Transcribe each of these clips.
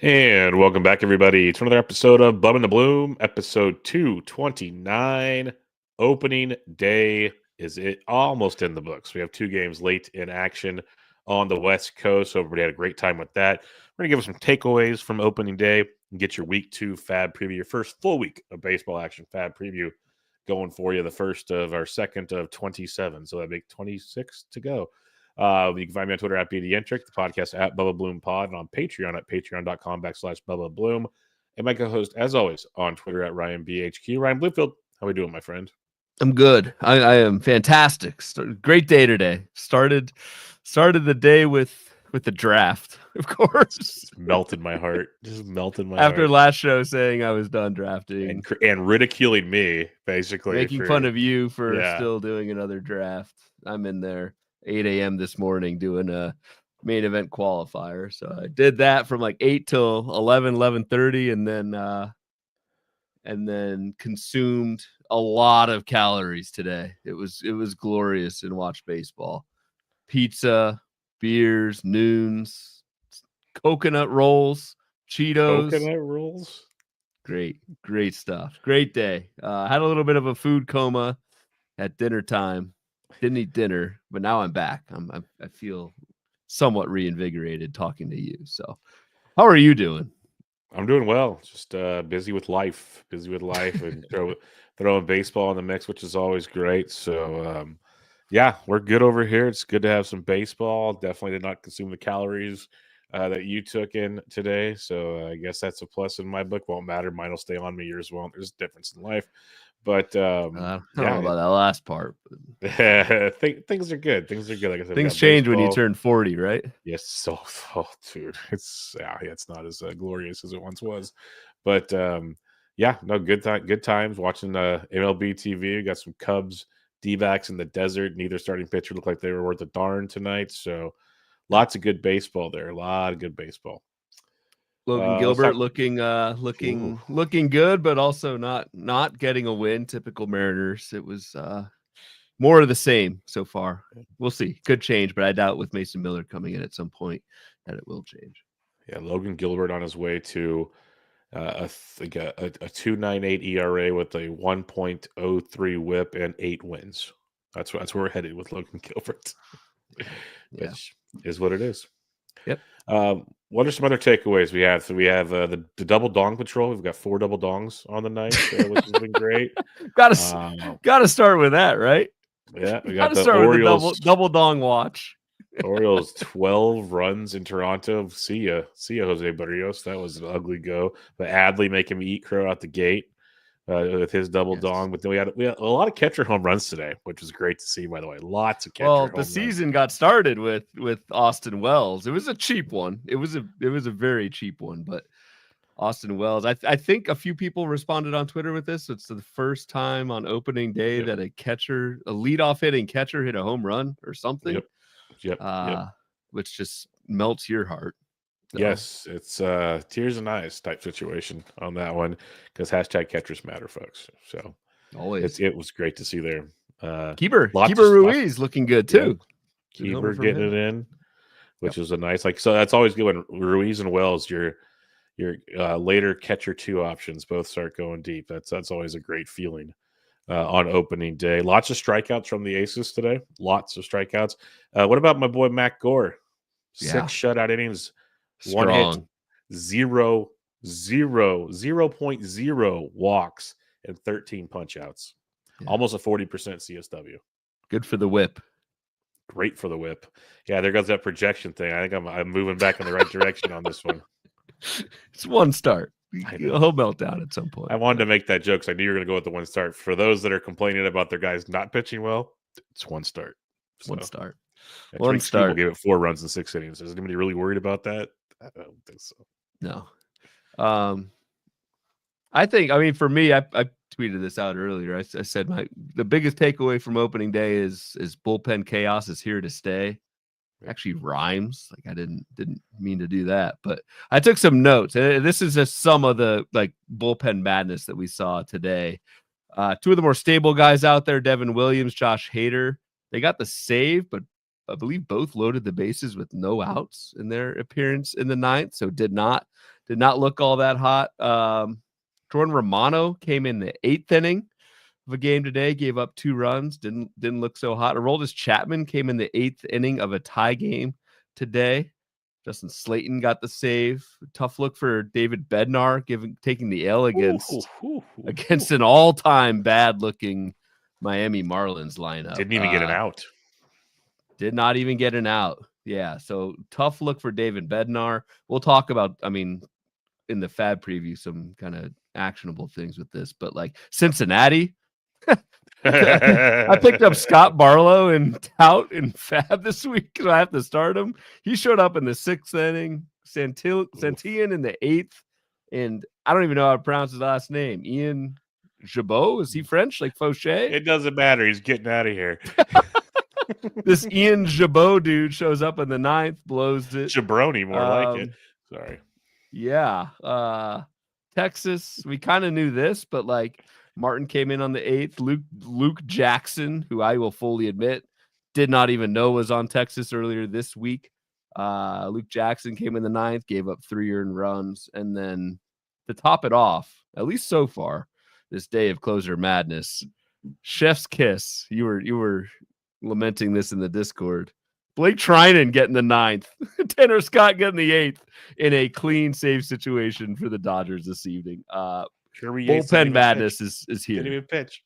And welcome back, everybody, to another episode of Bubba and the Bloom, episode 229. Opening day is it almost in the books. We have two games late in action on the West Coast. So everybody had a great time with that. We're going to give us some takeaways from opening day and get your week 2 FAAB preview, your first full week of baseball action FAAB preview going for you, the first of our second of 27. So that make 26 to go. You can find me on Twitter at BDentric, the podcast at Bubba Bloom Pod, and on Patreon at patreon.com/Bubba Bloom. And my co-host, as always, on Twitter at RyanBHQ. Ryan Bluefield, how are we doing, my friend? I'm good. I am fantastic. Great day today. Started the day with the draft, of course. Just melted my heart. Just melted my After heart. last show saying I was done drafting And ridiculing me, basically. making fun of you for still doing another draft. I'm in there 8 a.m. this morning doing a main event qualifier. So I did that from like 8 till 11:30, and then consumed a lot of calories today. It was glorious and watched baseball. Pizza, beers, noons, coconut rolls, Cheetos. Coconut rolls? Great stuff. Great day. Had a little bit of a food coma at dinner time. Didn't eat dinner, but now I'm back. I feel somewhat reinvigorated talking to you. So how are you doing? I'm doing well. Just busy with life, and throwing baseball in the mix, which is always great. So, yeah, we're good over here. It's good to have some baseball. Definitely did not consume the calories that you took in today. So I guess that's a plus in my book. Won't matter. Mine will stay on me. Yours won't. There's a difference in life. But I don't know about that last part. Things are good. Things are good. Like I said, things change when you turn 40, right? Yes. So, dude, it's not as glorious as it once was. But yeah, no, good times watching MLB TV. We got some Cubs, D-backs in the desert. Neither starting pitcher looked like they were worth a darn tonight. So, lots of good baseball there. A lot of good baseball. Logan Gilbert looking good, but also not getting a win. Typical Mariners. It was more of the same so far. We'll see. Could change, but I doubt with Mason Miller coming in at some point that it will change. Yeah, Logan Gilbert on his way to a 2.98 ERA with a 1.03 WHIP and 8 wins. That's where we're headed with Logan Gilbert. Which is what it is. Yep. What are some other takeaways we have? So we have the double dong patrol. We've got 4 double dongs on the night, which has been great. Gotta start with that, right? Yeah, we got the Orioles with the double dong watch. Orioles 12 runs in Toronto. See ya, Jose Barrios. That was an ugly go. But Adley making me eat crow out the gate with his double dong. But then we had a lot of catcher home runs today, which was great to see. By the way, lots of catcher. Well, the season got started with Austin Wells. It was a cheap one. It was a very cheap one, but Austin Wells. I think a few people responded on Twitter with this. It's the first time on opening day that a leadoff hitting catcher hit a home run or something. Yep. Which just melts your heart. So. Yes, it's tears and eyes type situation on that one because #catchers matter, folks. So always it was great to see there. Keeper Ruiz looking good too. Yeah. Keeper getting it in, which is a nice so that's always good when Ruiz and Wells, your later catcher 2 options both start going deep. That's always a great feeling. On opening day. Lots of strikeouts from the Aces today. Lots of strikeouts. What about my boy Matt Gore? 6 shutout innings, strong. 1 hit, 0.0 walks, and 13 punch outs. Yeah. Almost a 40% CSW. Good for the whip. Great for the whip. Yeah, there goes that projection thing. I think I'm moving back in the right direction on this one. It's 1 start. He'll melt down at some point. I wanted to make that joke because I knew you were going to go with the 1 start. For those that are complaining about their guys not pitching well, it's 1 start. So, 1 start. 1 start. People gave it 4 runs in 6 innings. Is anybody really worried about that? I don't think so. No. I think, for me, I tweeted this out earlier. I said the biggest takeaway from opening day is bullpen chaos is here to stay. Actually rhymes. Like I didn't mean to do that, but I took some notes. And this is just some of the bullpen madness that we saw today. 2 of the more stable guys out there, Devin Williams, Josh Hader, they got the save, but I believe both loaded the bases with no outs in their appearance in the 9th. So did not did not look all that hot. Jordan Romano came in the 8th inning of a game today, gave up 2 runs, didn't look so hot. Aroldis Chapman came in the 8th inning of a tie game today. Justin Slayton got the save. Tough look for David Bednar, taking the L against an all-time bad-looking Miami Marlins lineup. Didn't even get an out. Did not even get an out. Yeah, so tough look for David Bednar. We'll talk about, in the FAAB preview, some kind of actionable things with this, but like Cincinnati, I picked up Scott Barlow and Tout in FAAB this week because I have to start him. He showed up in the 6th inning, Santillan in the 8th, and I don't even know how to pronounce his last name. Ian Jabot? Is he French, like Fauché? It doesn't matter. He's getting out of here. This Ian Jabot dude shows up in the 9th, blows it. Jabroni, more like it. Sorry. Yeah. Texas, we kind of knew this, but like Martin came in on the 8th. Luke Jackson, who I will fully admit did not even know was on Texas earlier this week. Luke Jackson came in the 9th, gave up 3 earned runs. And then to top it off, at least so far, this day of closer madness, chef's kiss. You were lamenting this in the Discord. Blake Trinan getting the 9th, Tanner Scott getting the 8th in a clean save situation for the Dodgers this evening. Bullpen madness is here. Didn't even pitch.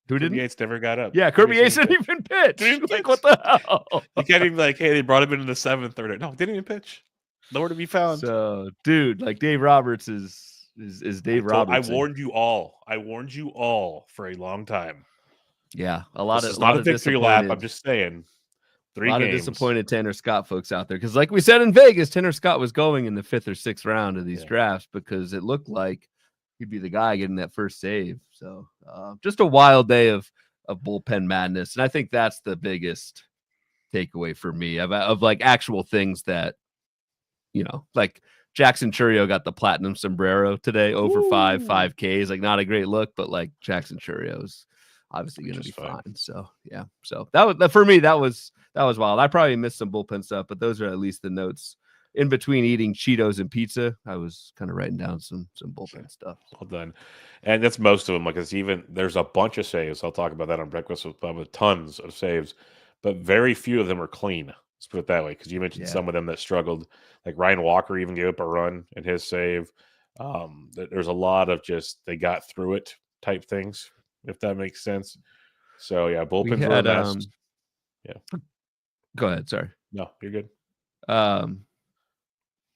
Who didn't? Kirby Yates never got up. Yeah, Kirby Yates didn't even pitch. Like, what the hell? You can't even hey, they brought him in the 7th or no, didn't even pitch. Nowhere to be found. So, dude, like Dave Roberts is Dave Roberts. I warned you all for a long time. Yeah, It's not a victory lap. I'm just saying. 3 games. A lot of disappointed Tanner Scott folks out there because, like we said in Vegas, Tanner Scott was going in the 5th or 6th round of these drafts because it looked like he'd be the guy getting that first save. So just a wild day of bullpen madness, and I think that's the biggest takeaway for me of like actual things that like Jackson Chourio got the platinum sombrero today, 0 for 5, 5 Ks. Like not a great look, but like Jackson Chourio's obviously going to be fine. So yeah, so that was for me. That was wild. I probably missed some bullpen stuff, but those are at least the notes in between eating Cheetos and pizza. I was kind of writing down some bullpen stuff. Well done, and that's most of them. Like it's there's a bunch of saves. I'll talk about that on Breakfast with Bubba. Tons of saves, but very few of them are clean. Let's put it that way, because you mentioned some of them that struggled. Like Ryan Walker even gave up a run in his save. There's a lot of just they got through it type things, if that makes sense. So yeah, bullpens were a mess. Go ahead. Sorry. No, you're good.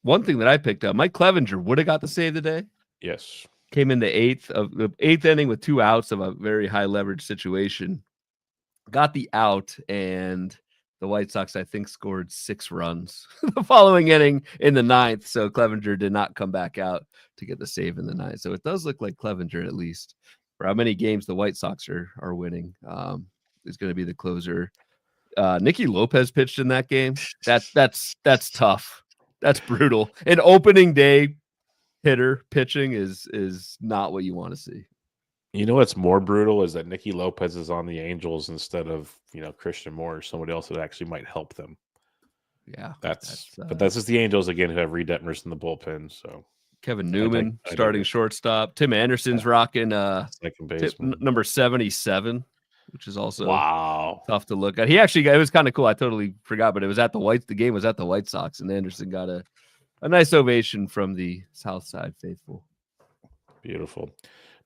One thing that I picked up, Mike Clevenger would have got the save today. Yes. Came in the 8th inning with 2 outs of a very high leverage situation. Got the out, and the White Sox, I think, scored 6 runs the following inning in the 9th. So Clevenger did not come back out to get the save in the 9th. So it does look like Clevenger, at least for how many games the White Sox are winning, is going to be the closer. Nicky Lopez pitched in that game. That's tough. That's brutal. An opening day hitter pitching is not what you want to see. You know what's more brutal is that Nicky Lopez is on the Angels instead of Christian Moore or somebody else that actually might help them. Yeah, but that's just the Angels again who have Reed Detmers in the bullpen. So Kevin Newman starting shortstop. Tim Anderson's rocking second baseman number 77, which is also tough to look at. He actually it was kind of cool. I totally forgot, but it was at the game was at the White Sox, and Anderson got a nice ovation from the South Side faithful. Beautiful.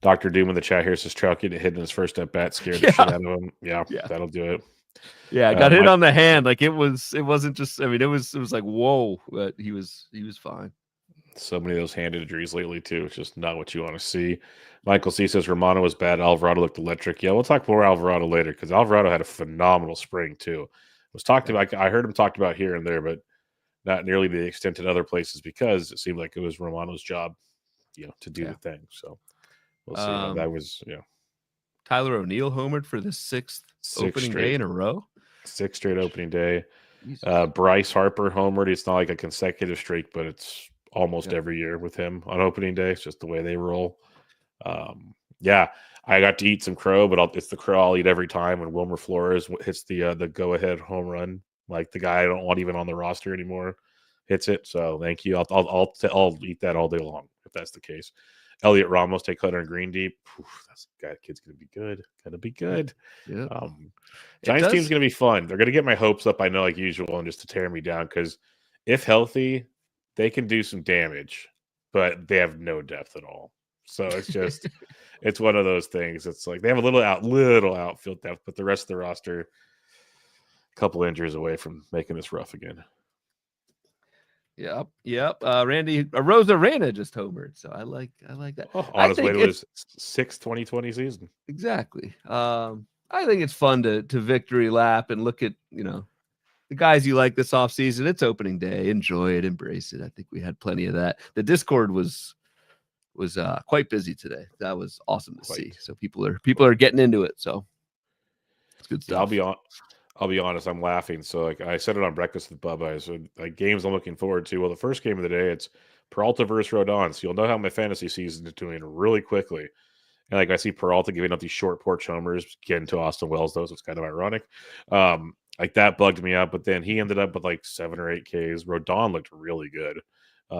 Dr. Doom in the chat here says Trout getting hit in his first at bat scared the shit out of him. Yeah, that'll do it. Yeah, got hit on the hand. Like it wasn't just. I mean, it was like whoa, but he was fine. So many of those hand injuries lately too. It's just not what you want to see. Michael C says Romano was bad. Alvarado looked electric. Yeah, we'll talk more Alvarado later because Alvarado had a phenomenal spring too. It was talked about. I heard him talked about here and there, but not nearly the extent in other places because it seemed like it was Romano's job, to do the thing. So. We'll see how that was. Yeah. Tyler O'Neill homered for the 6th opening day in a row. 6th straight opening day. Bryce Harper homered. It's not like a consecutive streak, but it's almost every year with him on opening day. It's just the way they roll. I got to eat some crow, but it's the crow I'll eat every time when Wilmer Flores hits the go-ahead home run. Like the guy I don't want even on the roster anymore. hits it. So thank you. I'll eat that all day long if that's the case. Elliot Ramos take Hunter and Green deep. That kid's gonna be good. Gonna be good. Yeah. Giants team's gonna be fun. They're gonna get my hopes up, I know, like usual, and just to tear me down because if healthy, they can do some damage, but they have no depth at all. So it's just it's one of those things. It's like they have a little outfield depth, but the rest of the roster, a couple injuries away from making this rough again. Yep. Randy Rosarena just homered, so I like that. On his way to his 6th 2020 season. Exactly. I think it's fun to victory lap and look at, the guys you like this offseason. It's opening day. Enjoy it, embrace it. I think we had plenty of that. The Discord was quite busy today. That was awesome to see. So people are getting into it. So it's good stuff. I'll be honest, I'm laughing. So like I said it on Breakfast with Bubba. So like games I'm looking forward to. Well, the first game of the day, it's Peralta versus Rodon. So you'll know how my fantasy season is doing really quickly. And like I see Peralta giving up these short porch homers, getting to Austin Wells, though, so it's kind of ironic. Like that bugged me out, but then he ended up with like 7 or 8 Ks. Rodon looked really good,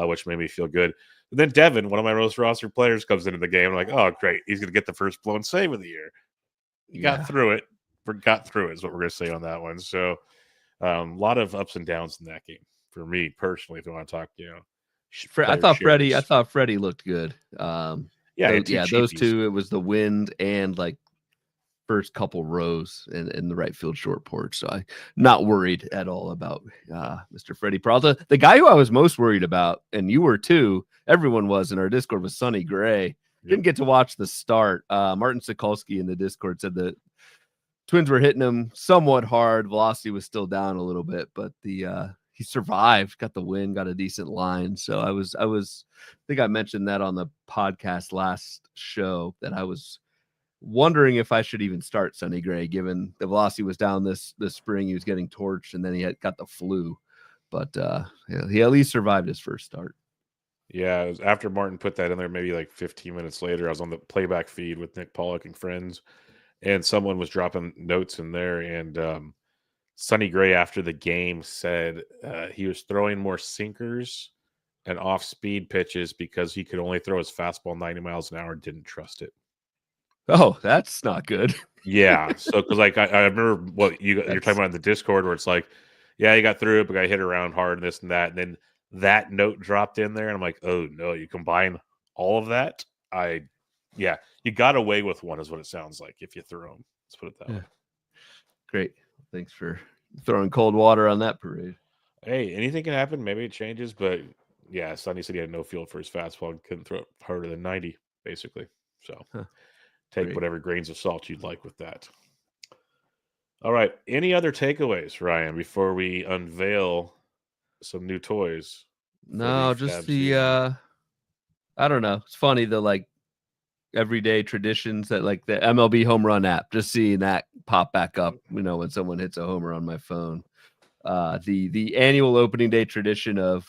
which made me feel good. And then Devin, one of my most roster players, comes into the game. I'm like, oh, great. He's going to get the first blown save of the year. He got through it. Got through it is what we're going to say on that one. So a lot of ups and downs in that game for me personally, if you want to talk, I thought Freddie looked good. Those two, it was the wind and like first couple rows in the right field short porch. So I'm not worried at all about Mr. Freddie Peralta. The guy who I was most worried about, and you were too, everyone was in our Discord, was Sonny Gray. Didn't get to watch the start. Martin Sokolsky in the Discord said that Twins were hitting him somewhat hard. Velocity was still down a little bit, but he survived, got the win, got a decent line. So I think I mentioned that on the podcast last show that I was wondering if I should even start Sonny Gray, given the velocity was down this spring. He was getting torched, and then he got the flu. But he at least survived his first start. Yeah, it was after Martin put that in there, maybe like 15 minutes later, I was on the playback feed with Nick Pollock and friends. And someone was dropping notes in there, and Sonny Gray after the game said he was throwing more sinkers and off-speed pitches because he could only throw his fastball 90 miles an hour and didn't trust it. Oh, that's not good. Yeah, so because like I remember what you're talking about in the Discord where it's like, yeah, you got through it, but got hit around hard and this and that, and then that note dropped in there, and I'm like, oh no, you combine all of that, yeah, you got away with one is what it sounds like if you threw them. Let's put it that way. Great. Thanks for throwing cold water on that parade. Hey, anything can happen. Maybe it changes, but yeah, Sonny said he had no feel for his fastball and couldn't throw it harder than 90, basically. So take whatever grains of salt you'd like with that. All right. Any other takeaways, Ryan, before we unveil some new toys? No, just the I don't know. It's funny the like everyday traditions that like the MLB home run app, just seeing that pop back up, when someone hits a homer on my phone. The annual opening day tradition of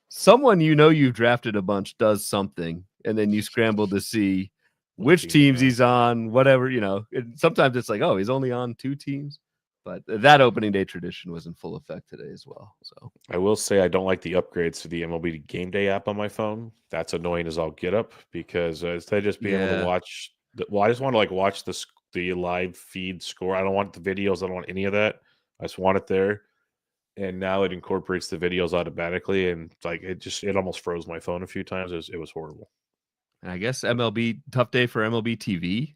someone you've drafted a bunch does something, and then you scramble to see which teams he's on, whatever, and sometimes it's like, oh, he's only on 2 teams. But that opening day tradition was in full effect today as well. So I will say I don't like the upgrades to the MLB Game Day app on my phone. That's annoying as all get up because instead of just being able to watch, I just want to like watch the live feed score. I don't want the videos. I don't want any of that. I just want it there. And now it incorporates the videos automatically, and like it almost froze my phone a few times. It was horrible. And I guess tough day for MLB TV.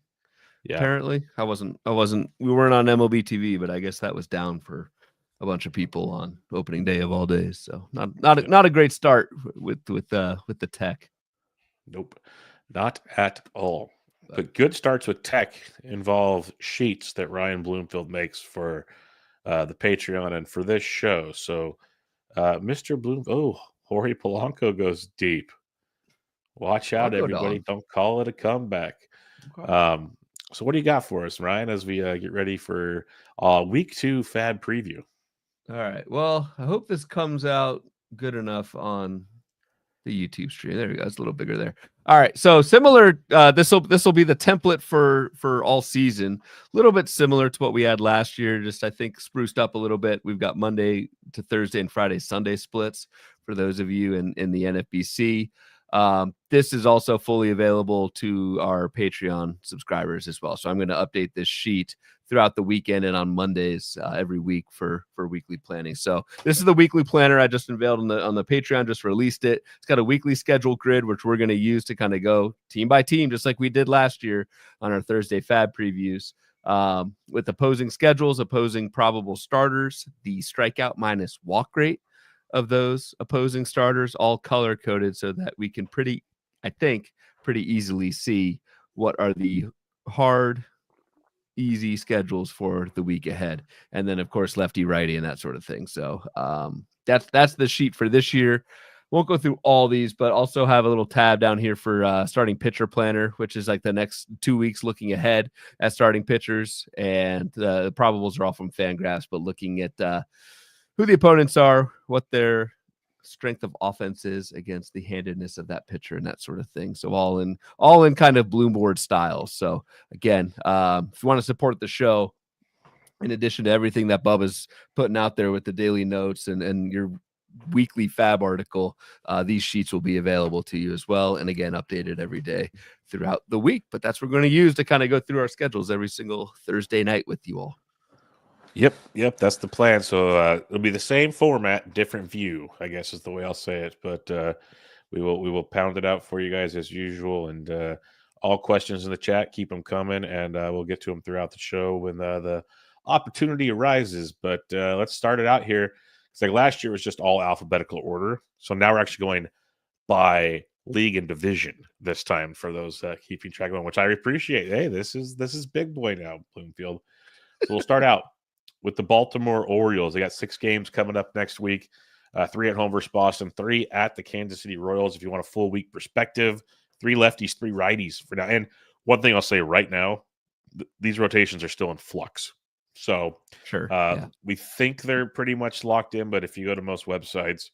Yeah. Apparently, we weren't on MLB TV, but I guess that was down for a bunch of people on opening day of all days. So not a great start with the tech. Nope, not at all. But good starts with tech involve sheets that Ryan Bloomfield makes for the Patreon and for this show. So Mr. Jorge Polanco goes deep. Watch out, everybody. Don't call it a comeback. Okay. So what do you got for us, Ryan, as we get ready for week 2 FAAB preview? All right. Well, I hope this comes out good enough on the YouTube stream. There we go. It's a little bigger there. All right. So similar. This will be the template for all season. A little bit similar to what we had last year. Just I think spruced up a little bit. We've got Monday to Thursday and Friday, Sunday splits for those of you in the NFBC. This is also fully available to our Patreon subscribers as well. So I'm going to update this sheet throughout the weekend and on Mondays every week for weekly planning. So this is the weekly planner I just unveiled on the Patreon, just released it. It's got a weekly schedule grid, which we're going to use to kind of go team by team, just like we did last year on our Thursday FAAB previews, with opposing schedules, opposing probable starters, the strikeout minus walk rate of those opposing starters, all color coded so that we can pretty easily see what are the hard, easy schedules for the week ahead. And then of course, lefty, righty, and that sort of thing. So that's the sheet for this year. Won't go through all these, but also have a little tab down here for starting pitcher planner, which is like the next 2 weeks looking ahead at starting pitchers. And the probables are all from Fangraphs, but looking at who the opponents are, what their strength of offense is against the handedness of that pitcher and that sort of thing. So all in kind of Bloomboard style. So again, if you want to support the show, in addition to everything that Bubba's putting out there with the daily notes and your weekly FAAB article, these sheets will be available to you as well. And again, updated every day throughout the week. But that's what we're going to use to kind of go through our schedules every single Thursday night with you all. Yep, that's the plan. So it'll be the same format, different view, I guess is the way I'll say it. But we will pound it out for you guys as usual. And all questions in the chat, keep them coming, and we'll get to them throughout the show when the opportunity arises. But let's start it out here. It's like last year was just all alphabetical order. So now we're actually going by league and division this time for those keeping track of them, which I appreciate. Hey, this is big boy now, Bloomfield. So we'll start out with the Baltimore Orioles. They got 6 games coming up next week, 3 at home versus Boston, 3 at the Kansas City Royals. If you want a full week perspective, 3 lefties, 3 righties for now. And one thing I'll say right now, these rotations are still in flux. So sure, we think they're pretty much locked in, but if you go to most websites,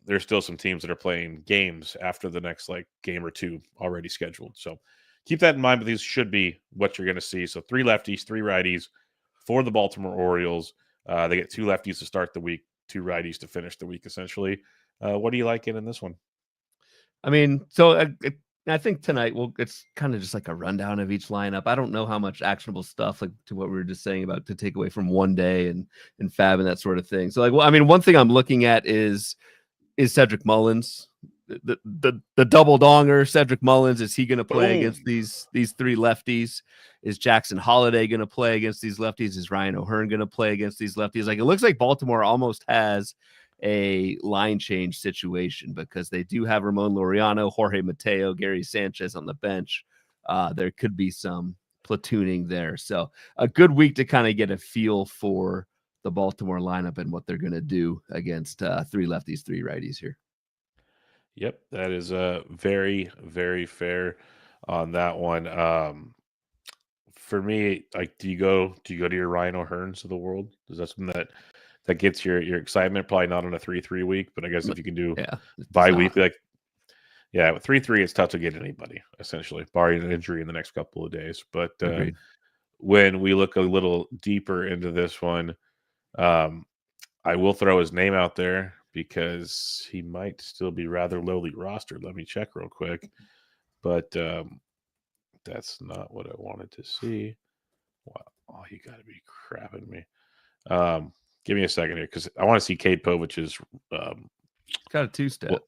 there's still some teams that are playing games after the next game or 2 already scheduled. So keep that in mind, but these should be what you're going to see. So 3 lefties, 3 righties for the Baltimore Orioles. They get 2 lefties to start the week, 2 righties to finish the week, essentially. What do you like in this one? I mean, so I think tonight, it's kind of just like a rundown of each lineup. I don't know how much actionable stuff, like to what we were just saying about to take away from one day and FAAB and that sort of thing. So one thing I'm looking at is Cedric Mullins, the double donger. Cedric Mullins, is he going to play against these 3 lefties? Is Jackson Holiday going to play against these lefties? Is Ryan O'Hearn going to play against these lefties? Like, it looks like Baltimore almost has a line change situation because they do have Ramon Laureano, Jorge Mateo, Gary Sanchez on the bench. There could be some platooning there. So a good week to kind of get a feel for the Baltimore lineup and what they're going to do against 3 lefties, 3 righties here. Yep, that is very, very fair on that one. For me, like, do you go to your Ryan O'Hearns of the world? Is that something that gets your excitement? Probably not on a 3-3 week, but I guess if you can do bi-weekly, with 3-3, it's tough to get anybody, essentially, barring an injury in the next couple of days. But when we look a little deeper into this one, I will throw his name out there because he might still be rather lowly rostered. Let me check real quick. But that's not what I wanted to see. Wow. Oh, you got to be crapping me. Give me a second here because I want to see Cade Povich's. Got a 2-step.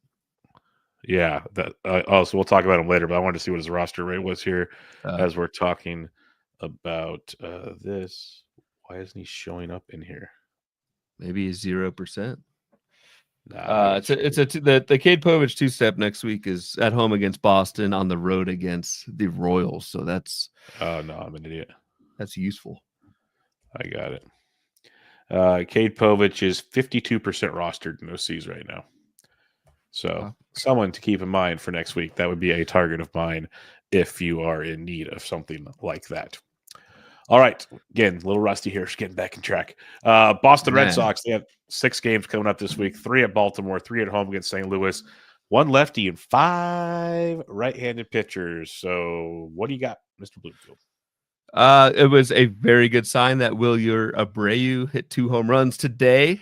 So we'll talk about him later, but I wanted to see what his roster rate was here as we're talking about this. Why isn't he showing up in here? Maybe he's 0%. The Cade Povich 2-step next week is at home against Boston, on the road against the Royals. So that's I'm an idiot. That's useful. I got it. Cade Povich is 52% rostered in OCs right now. So someone to keep in mind for next week. That would be a target of mine if you are in need of something like that. All right. Again, a little rusty here. Just getting back in track. Boston Red Sox, they have 6 games coming up this week. 3 at Baltimore, 3 at home against St. Louis. 1 lefty and 5 right-handed pitchers. So what do you got, Mr. Bloomfield? It was a very good sign that Wilyer Abreu hit 2 home runs today.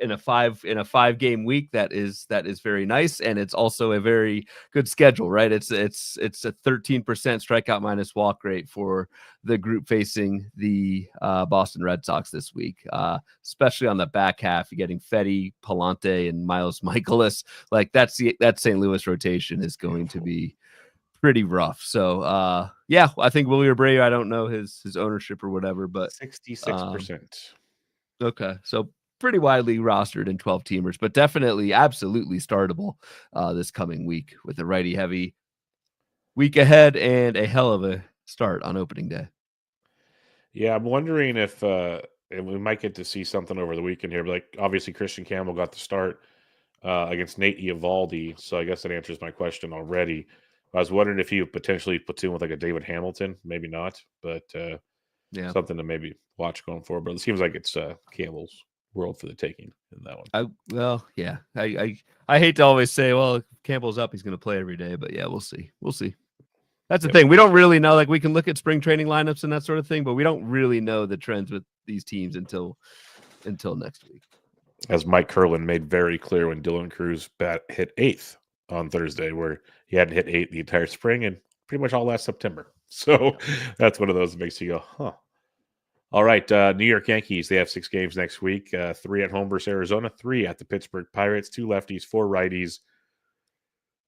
in a 5-game week, that is very nice, and it's also a very good schedule, right? It's a 13% strikeout minus walk rate for the group facing the Boston Red Sox this week, especially on the back half. You're getting Fetty, Palante, and Miles Michaelis. Like that St. Louis rotation is going to be pretty rough. So yeah, I think Willie Abreu, I don't know his ownership or whatever, but 66%. Okay, so pretty widely rostered in 12 teamers, but definitely absolutely startable this coming week with a righty heavy week ahead and a hell of a start on opening day. Yeah, I'm wondering if and we might get to see something over the weekend here. But like obviously Christian Campbell got the start against Nate Eovaldi, so I guess that answers my question already. I was wondering if you potentially platoon with like a David Hamilton, maybe not, but Yeah. something to maybe watch going forward. But it seems like it's Campbell's world for the taking in that one. I hate to always say, well, if Campbell's up, he's going to play every day, but yeah, we'll see. That's the thing. We don't really know. Like we can look at spring training lineups and that sort of thing, but we don't really know the trends with these teams until next week. As Mike Curlin made very clear when Dylan Cruz hit 8th on Thursday, where he hadn't hit 8 the entire spring and pretty much all last September. So that's one of those that makes you go, huh. All right, New York Yankees, they have 6 games next week, 3 at home versus Arizona, 3 at the Pittsburgh Pirates, 2 lefties, 4 righties.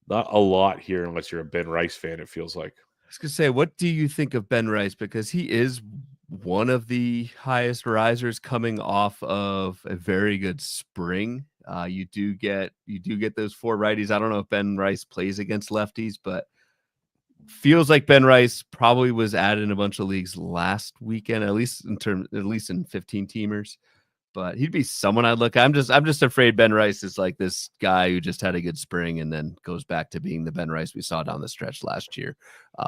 Not a lot here unless you're a Ben Rice fan, it feels like. I was going to say, what do you think of Ben Rice? Because he is one of the highest risers coming off of a very good spring. You do get those 4 righties. I don't know if Ben Rice plays against lefties, but feels like Ben Rice probably was added in a bunch of leagues last weekend, at least in 15 teamers. But he'd be someone I'd look at. I'm just afraid Ben Rice is like this guy who just had a good spring and then goes back to being the Ben Rice we saw down the stretch last year.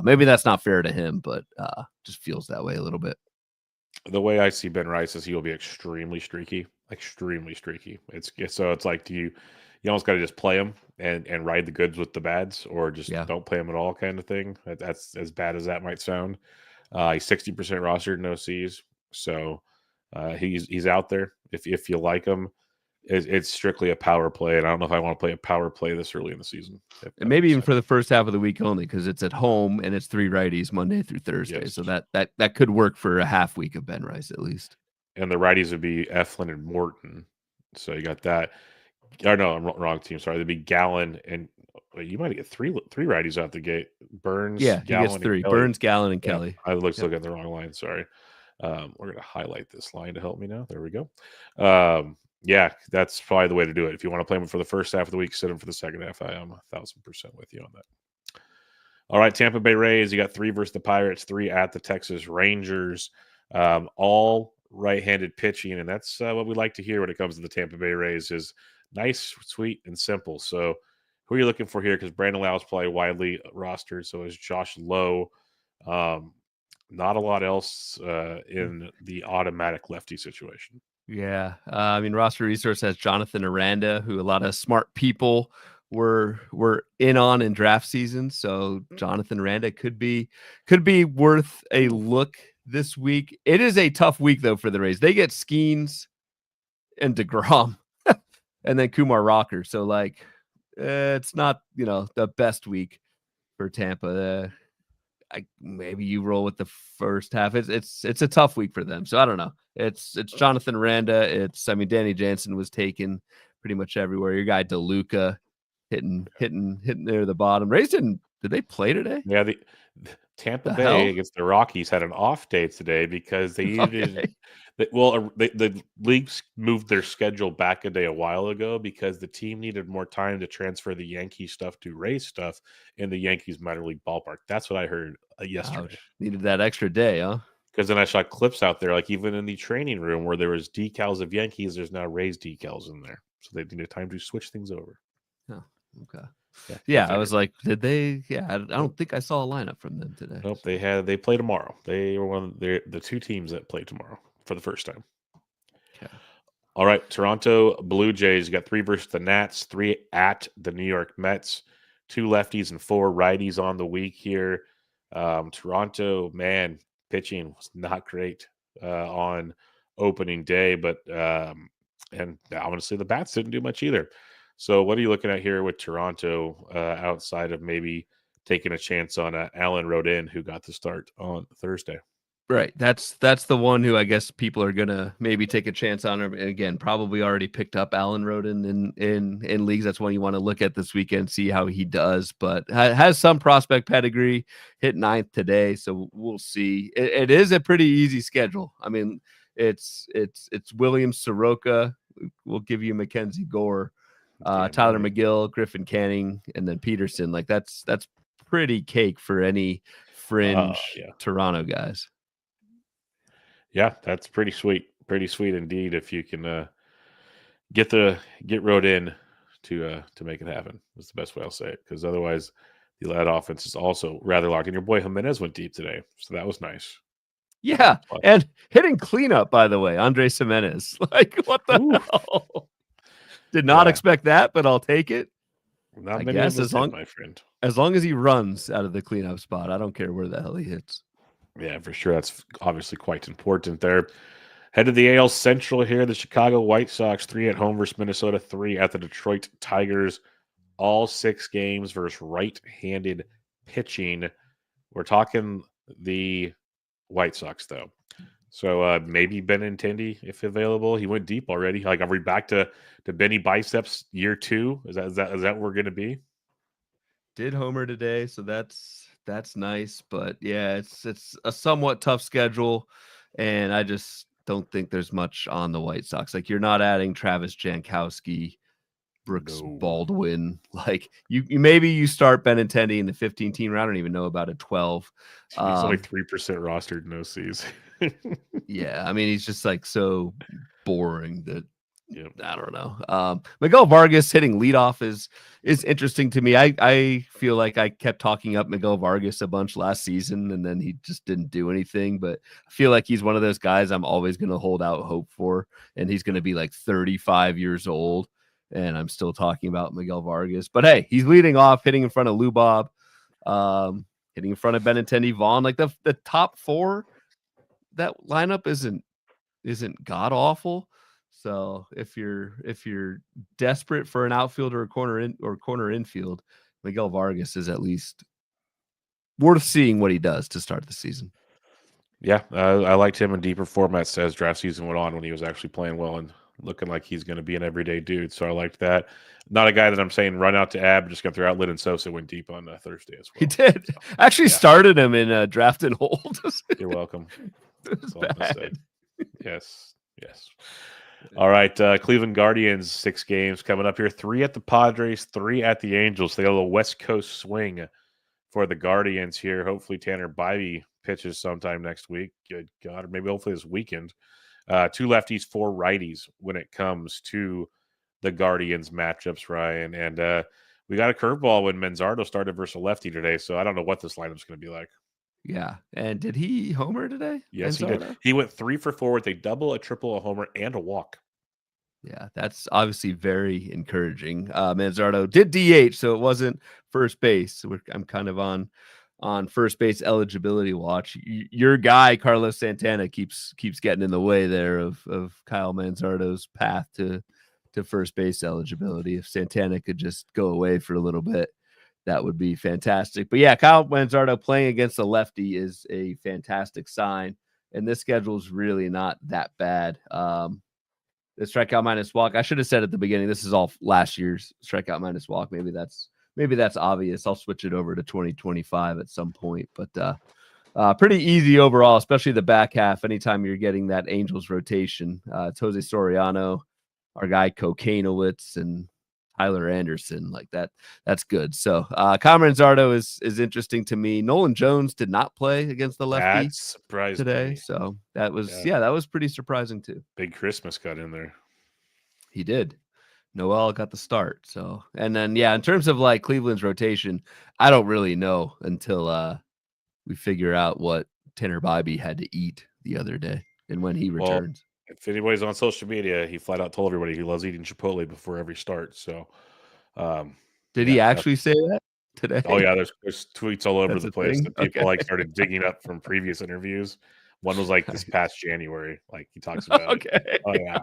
Maybe that's not fair to him, but just feels that way a little bit. The way I see Ben Rice is he will be extremely streaky. It's like you almost got to just play him and ride the goods with the bads, or just don't play him at all, kind of thing. That's as bad as that might sound. He's 60% rostered, no C's, so he's out there if you like him. It's strictly a power play, and I don't know if I want to play a power play this early in the season. And maybe even for the first half of the week only, because it's at home and it's 3 righties Monday through Thursday. Yes. So that could work for a half week of Ben Rice at least. And the righties would be Eflin and Morton. So you got that. Or no, I'm wrong team. Sorry, there'd be Gallen, and you might get three righties out the gate. Burns, yeah, Gallen, he gets 3. Burns, Gallen, and Kelly. I looking at the wrong line. Sorry. We're going to highlight this line to help me now. There we go. Yeah, that's probably the way to do it. If you want to play him for the first half of the week, sit him for the second half. I am 1,000% with you on that. All right, Tampa Bay Rays. You got 3 versus the Pirates, 3 at the Texas Rangers. All right-handed pitching, and that's what we like to hear when it comes to the Tampa Bay Rays, is nice, sweet, and simple. So who are you looking for here? Because Brandon Lau's probably widely rostered, so is Josh Lowe. Not a lot else in the automatic lefty situation. Yeah, I mean, roster resource has Jonathan Aranda, who a lot of smart people were in on in draft season. So Jonathan Aranda could be worth a look this week. It is a tough week though for the Rays. They get Skeens and DeGrom and then Kumar Rocker. So like it's not, the best week for Tampa. Maybe you roll with the first half. It's a tough week for them. So I don't know. It's Jonathan Aranda. Danny Jansen was taken pretty much everywhere. Your guy DeLuca hitting near the bottom. Rays did they play today? Yeah, the Tampa Bay against the Rockies had an off day today because they needed. The leagues moved their schedule back a day a while ago because the team needed more time to transfer the Yankee stuff to Rays stuff in the Yankees minor league ballpark. That's what I heard yesterday. Needed that extra day, huh? Because then I saw clips out there, like even in the training room where there was decals of Yankees, there's now Rays decals in there. So they needed time to switch things over. Oh, okay. Yeah, I was like, did they? Yeah, I don't think I saw a lineup from them today. Nope, they play tomorrow. They were one of the 2 teams that play tomorrow for the first time. Okay. All right, Toronto Blue Jays, you got 3 versus the Nats, 3 at the New York Mets, 2 lefties and 4 righties on the week here. Toronto, man, pitching was not great on opening day, but And honestly, the bats didn't do much either. So, what are you looking at here with Toronto outside of maybe taking a chance on Alan Rodin, who got the start on Thursday? Right. That's the one who I guess people are gonna maybe take a chance on. And again, probably already picked up Alan Roden in leagues. That's one you want to look at this weekend, see how he does. But has some prospect pedigree. Hit 9th today, so we'll see. It is a pretty easy schedule. I mean, it's Williams, Soroka. We'll give you Mackenzie Gore, Tyler Right. McGill, Griffin Canning, and then Peterson. Like that's pretty cake for any fringe Yeah. Toronto guys. Yeah, that's pretty sweet. Pretty sweet indeed. If you can get Rodin to make it happen, that's the best way I'll say it. Because otherwise, the lad offense is also rather locked. And your boy Jimenez went deep today, so that was nice. Yeah, and hitting cleanup, by the way, Andres Jimenez. Like, what the hell? Did not expect that, but I'll take it. Not many of us did, my friend. As long as he runs out of the cleanup spot, I don't care where the hell he hits. Yeah, for sure. That's obviously quite important there. Head to the AL Central here. The Chicago White Sox, 3 at home versus Minnesota, 3 at the Detroit Tigers. All 6 games versus right-handed pitching. We're talking the White Sox, though. So maybe Benintendi, if available. He went deep already. Like, are we back to Benny Biceps year 2? Is that where we're going to be? Did homer today, so that's nice. But yeah, it's a somewhat tough schedule, and I just don't think there's much on the White Sox. Like, you're not adding Travis Jankowski, Brooks Baldwin. Like, you maybe start Benintendi in the 15-team round. I don't even know about a 12. He's only 3% rostered in OCs. Yeah, I mean, he's just like so boring that I don't know. Miguel Vargas hitting leadoff is interesting to me. I feel like I kept talking up Miguel Vargas a bunch last season, and then he just didn't do anything. But I feel like he's one of those guys I'm always going to hold out hope for, and he's going to be like 35 years old, and I'm still talking about Miguel Vargas. But hey, he's leading off, hitting in front of Lubob, hitting in front of Benintendi, Vaughn. Like the top 4, that lineup isn't god awful. So if you're desperate for an outfielder or corner infield, Miguel Vargas is at least worth seeing what he does to start the season. Yeah, I liked him in deeper formats as draft season went on when he was actually playing well and looking like he's going to be an everyday dude. So I liked that. Not a guy that I'm saying run out to AB, just going to throw out Lynn and Sosa went deep on Thursday as well. He did. So, actually started him in draft and hold. You're welcome. That's all I'm gonna say. Yes. All right, Cleveland Guardians, 6 games coming up here. 3 at the Padres, 3 at the Angels. They got a little West Coast swing for the Guardians here. Hopefully Tanner Bybee pitches sometime next week. Good God, or maybe hopefully this weekend. 2 lefties, 4 righties when it comes to the Guardians matchups, Ryan. And we got a curveball when Manzardo started versus a lefty today, so I don't know what this lineup's going to be like. Yeah. And did he homer today? Yes, Manzardo? He did. He went 3 for 4 with a double, a triple, a homer, and a walk. Yeah, that's obviously very encouraging. Manzardo did DH, so it wasn't first base. So I'm kind of on first base eligibility watch. Your guy Carlos Santana keeps getting in the way there of Kyle Manzardo's path to first base eligibility. If Santana could just go away for a little bit, that would be fantastic. But yeah, Kyle Manzardo playing against a lefty is a fantastic sign, and this schedule is really not that bad. The strikeout minus walk, I should have said at the beginning, this is all last year's strikeout minus walk. Maybe that's obvious. I'll switch it over to 2025 at some point, but pretty easy overall, especially the back half. Anytime you're getting that Angels rotation, it's Jose Soriano, our guy Kokainowitz, and Tyler Anderson, like that. That's good. So Kyle Manzardo is interesting to me. Nolan Jones did not play against the lefty today, so that was that was pretty surprising too. Big Christmas got in there. He did. Noel got the start. So, and then in terms of like Cleveland's rotation, I don't really know until we figure out what Tanner Bybee had to eat the other day and when he returns. If anybody's on social media, he flat out told everybody he loves eating Chipotle before every start. So, did he actually say that today? Oh yeah, there's tweets all over the place that people like started digging up from previous interviews. One was like this past January, like he talks about. Okay. Oh yeah.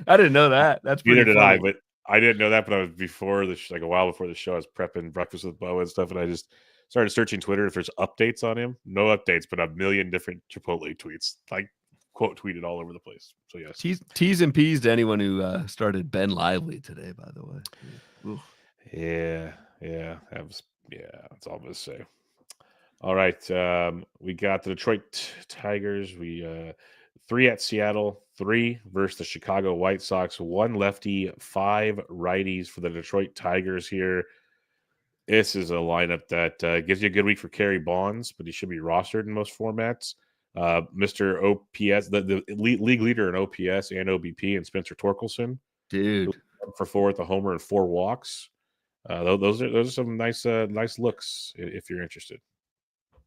I didn't know that. That's Neither pretty did I, funny. but I didn't know that. But I was before like a while before the show, I was prepping breakfast with Bubba and stuff, and I just started searching Twitter if there's updates on him. No updates, but a million different Chipotle tweets, like quote tweeted all over the place. So yes, T's and P's to anyone who started Ben Lively today. By the way, oof. yeah, that's all I'm gonna say. All right, we got the Detroit Tigers. We 3 at Seattle, 3 versus the Chicago White Sox. 1 lefty, 5 righties for the Detroit Tigers here. This is a lineup that gives you a good week for Kerry Bonds, but he should be rostered in most formats. Mr. OPS, the league leader in OPS and OBP, and Spencer Torkelson, Dude, for 4 with a homer and 4 walks. Those are some nice looks if you're interested.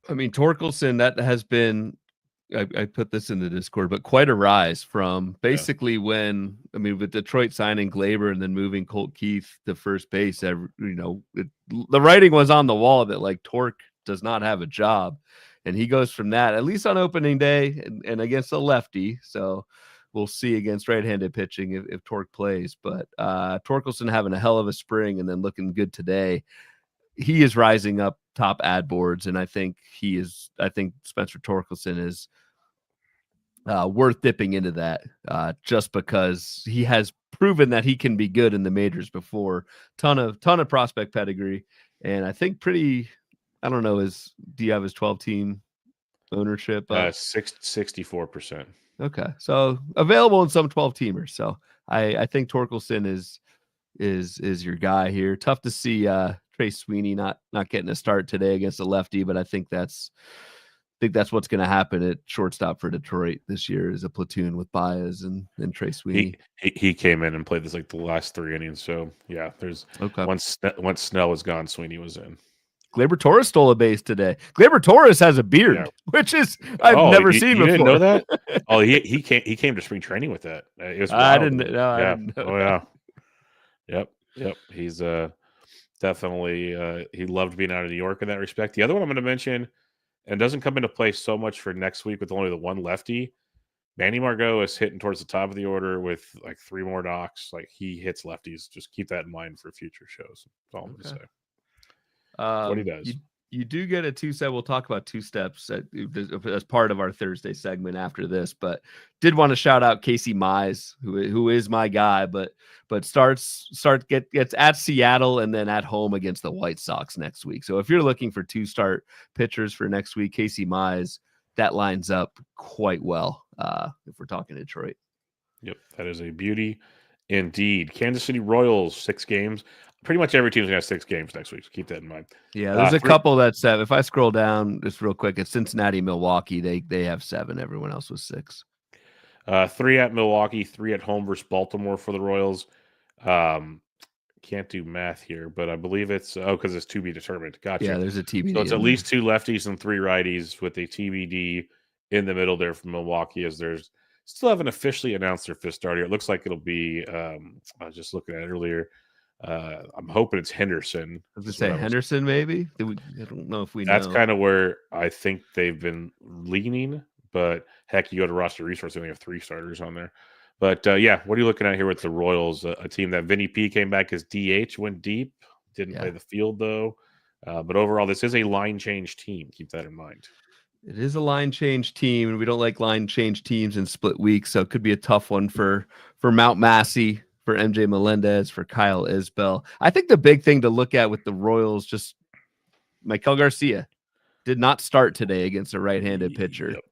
I mean, Torkelson, that has been, I put this in the Discord, but quite a rise from basically when, I mean, with Detroit signing Glaber and then moving Colt Keith to first base, the writing was on the wall that like Torque does not have a job. And he goes from that, at least on opening day and against a lefty. So we'll see against right-handed pitching if Torque plays. But Torkelson having a hell of a spring and then looking good today. He is rising up top ad boards, and I think Spencer Torkelson is worth dipping into that just because he has proven that he can be good in the majors before. Ton of prospect pedigree, and I think I don't know, do you have his 12-team ownership? 64%. Okay, so available in some 12-teamers. So I think Torkelson is your guy here. Tough to see Trey Sweeney not getting a start today against a lefty, but I think that's what's going to happen at shortstop for Detroit this year is a platoon with Baez and Trey Sweeney. He came in and played this like the last 3 innings. So yeah, there's once Snell was gone, Sweeney was in. Gleyber Torres stole a base today. Gleyber Torres has a beard, which is I've never seen before. You didn't know that? Oh, he came to spring training with that. It was wild. I didn't know. Yeah. Yep. He's definitely he loved being out of New York in that respect. The other one I'm going to mention, and doesn't come into play so much for next week with only the one lefty, Manny Margot is hitting towards the top of the order with like 3 more knocks. Like he hits lefties. Just keep that in mind for future shows. That's all I'm going to say. What he does. You do get a 2-step. We'll talk about 2 steps as part of our Thursday segment after this, but did want to shout out Casey Mize, who is my guy, but gets at Seattle and then at home against the White Sox next week. So if you're looking for 2-start pitchers for next week, Casey Mize, that lines up quite well if we're talking Detroit. Yep, that is a beauty indeed. Kansas City Royals, 6 games. Pretty much every team's going to have 6 games next week, so keep that in mind. Yeah, there's a couple that 7. If I scroll down just real quick, it's Cincinnati, Milwaukee. They have 7. Everyone else was 6. 3 at Milwaukee, 3 at home versus Baltimore for the Royals. Can't do math here, but I believe it's because it's to be determined. Gotcha. Yeah, there's a TBD. So it's at least 2 lefties and 3 righties with a TBD in the middle there from Milwaukee, as there's still haven't officially announced their 5th starter. It looks like it'll be. I was just looking at it earlier. I'm hoping it's Henderson. I was going to say Henderson, maybe. I don't know if we know. That's kind of where I think they've been leaning. But heck, you go to roster resource, they only have 3 starters on there. But yeah, what are you looking at here with the Royals? A team that Vinny P came back as DH, went deep, didn't play the field though. But overall, this is a line change team. Keep that in mind. It is a line change team, and we don't like line change teams in split weeks, so it could be a tough one for Mount Massey, for MJ Melendez, for Kyle Isbell. I think the big thing to look at with the Royals, just Maikel Garcia did not start today against a right-handed pitcher. Yep.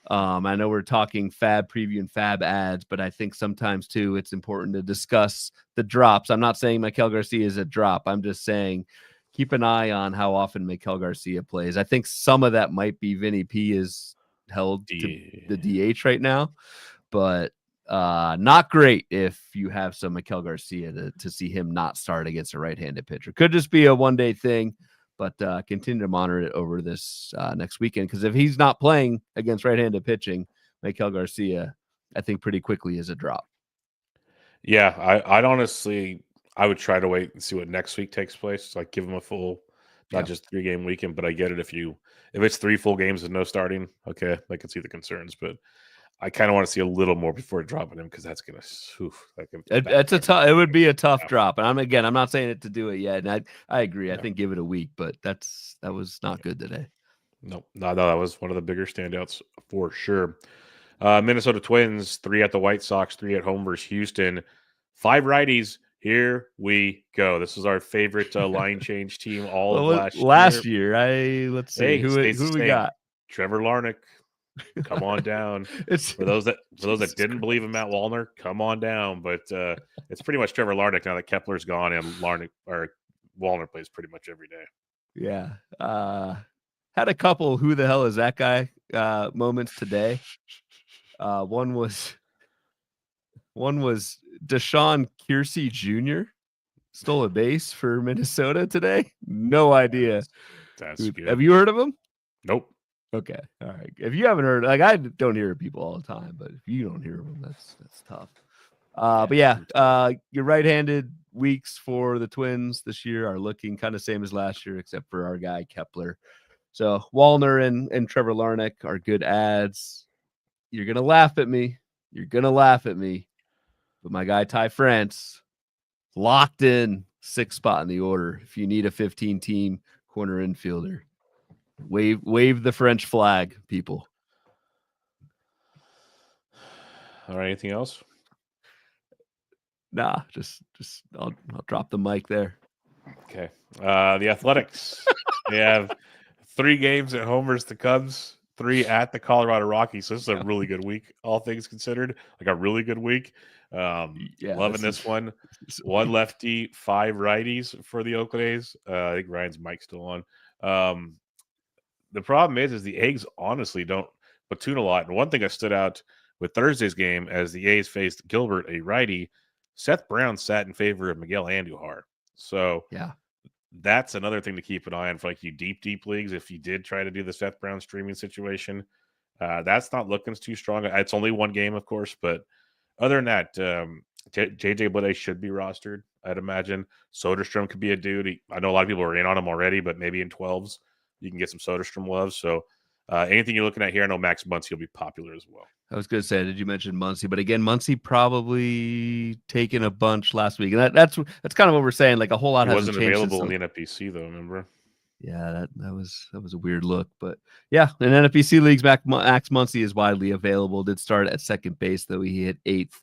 I know we're talking FAAB preview and FAAB ads, but I think sometimes too it's important to discuss the drops. I'm not saying Maikel Garcia is a drop. I'm just saying keep an eye on how often Maikel Garcia plays. I think some of that might be Vinny P is held to the DH right now, but not great if you have some Maikel Garcia to see him not start against a right-handed pitcher. Could just be a one-day thing. But continue to monitor it over this next weekend, because if he's not playing against right-handed pitching, Maikel Garcia, I think pretty quickly is a drop. Yeah, I'd honestly, I would try to wait and see what next week takes place. Like give him a full, not just 3-game weekend. But I get it if it's 3 full games with no starting. Okay, I can see the concerns, but I kind of want to see a little more before dropping him because that's gonna. It would be a tough drop, and I'm not saying it to do it yet. And I agree. I think give it a week, but that was not good today. No, that was one of the bigger standouts for sure. Minnesota Twins, 3 at the White Sox, 3 at home versus Houston. 5 righties. Here we go. This is our favorite line change team all of last year. Let's see who we got. Trevor Larnach, come on down. For those that didn't believe in Matt Wallner, come on down. But it's pretty much Trevor Larnach now that Kepler's gone and Wallner plays pretty much every day. Yeah. Had a couple who the hell is that guy moments today. One was Deshaun Kiersey Jr. stole a base for Minnesota today. No idea. That's good. Have you heard of him? Nope. Okay. All right. If you haven't heard, I don't hear people all the time, but if you don't hear them, that's tough. But yeah, your right-handed weeks for the Twins this year are looking kind of same as last year, except for our guy Kepler. So Wallner and Trevor Larnach are good ads. You're gonna laugh at me. But my guy Ty France locked in 6th spot in the order. If you need a 15-team corner infielder, wave the French flag, people. All right. Anything else? Nah, just I'll drop the mic there. Okay. The Athletics. They have 3 games at home versus the Cubs, 3 at the Colorado Rockies. So this is a really good week, all things considered. Like a really good week. Loving this one. 1 lefty, 5 righties for the Oakland A's. I think Ryan's mic's still on. The problem is the A's honestly don't platoon a lot. And one thing that stood out with Thursday's game as the A's faced Gilbert, a righty, Seth Brown sat in favor of Miguel Andujar. So yeah, that's another thing to keep an eye on for like you deep leagues. If you did try to do the Seth Brown streaming situation, that's not looking too strong. It's only 1 game, of course, but other than that, JJ Bleday should be rostered, I'd imagine. Soderstrom could be a dude. I know a lot of people are in on him already, but maybe in 12s you can get some Soderstrom love. So anything you're looking at here, I know Max Muncy will be popular as well. I was going to say, did you mention Muncy? But again, Muncy probably taken a bunch last week, and that's kind of what we're saying. Like a whole lot hasn't changed. Available in the NFBC though. Remember? Yeah, that was a weird look, but yeah, in NFBC leagues, Max Muncy is widely available. Did start at second base, though he hit 8th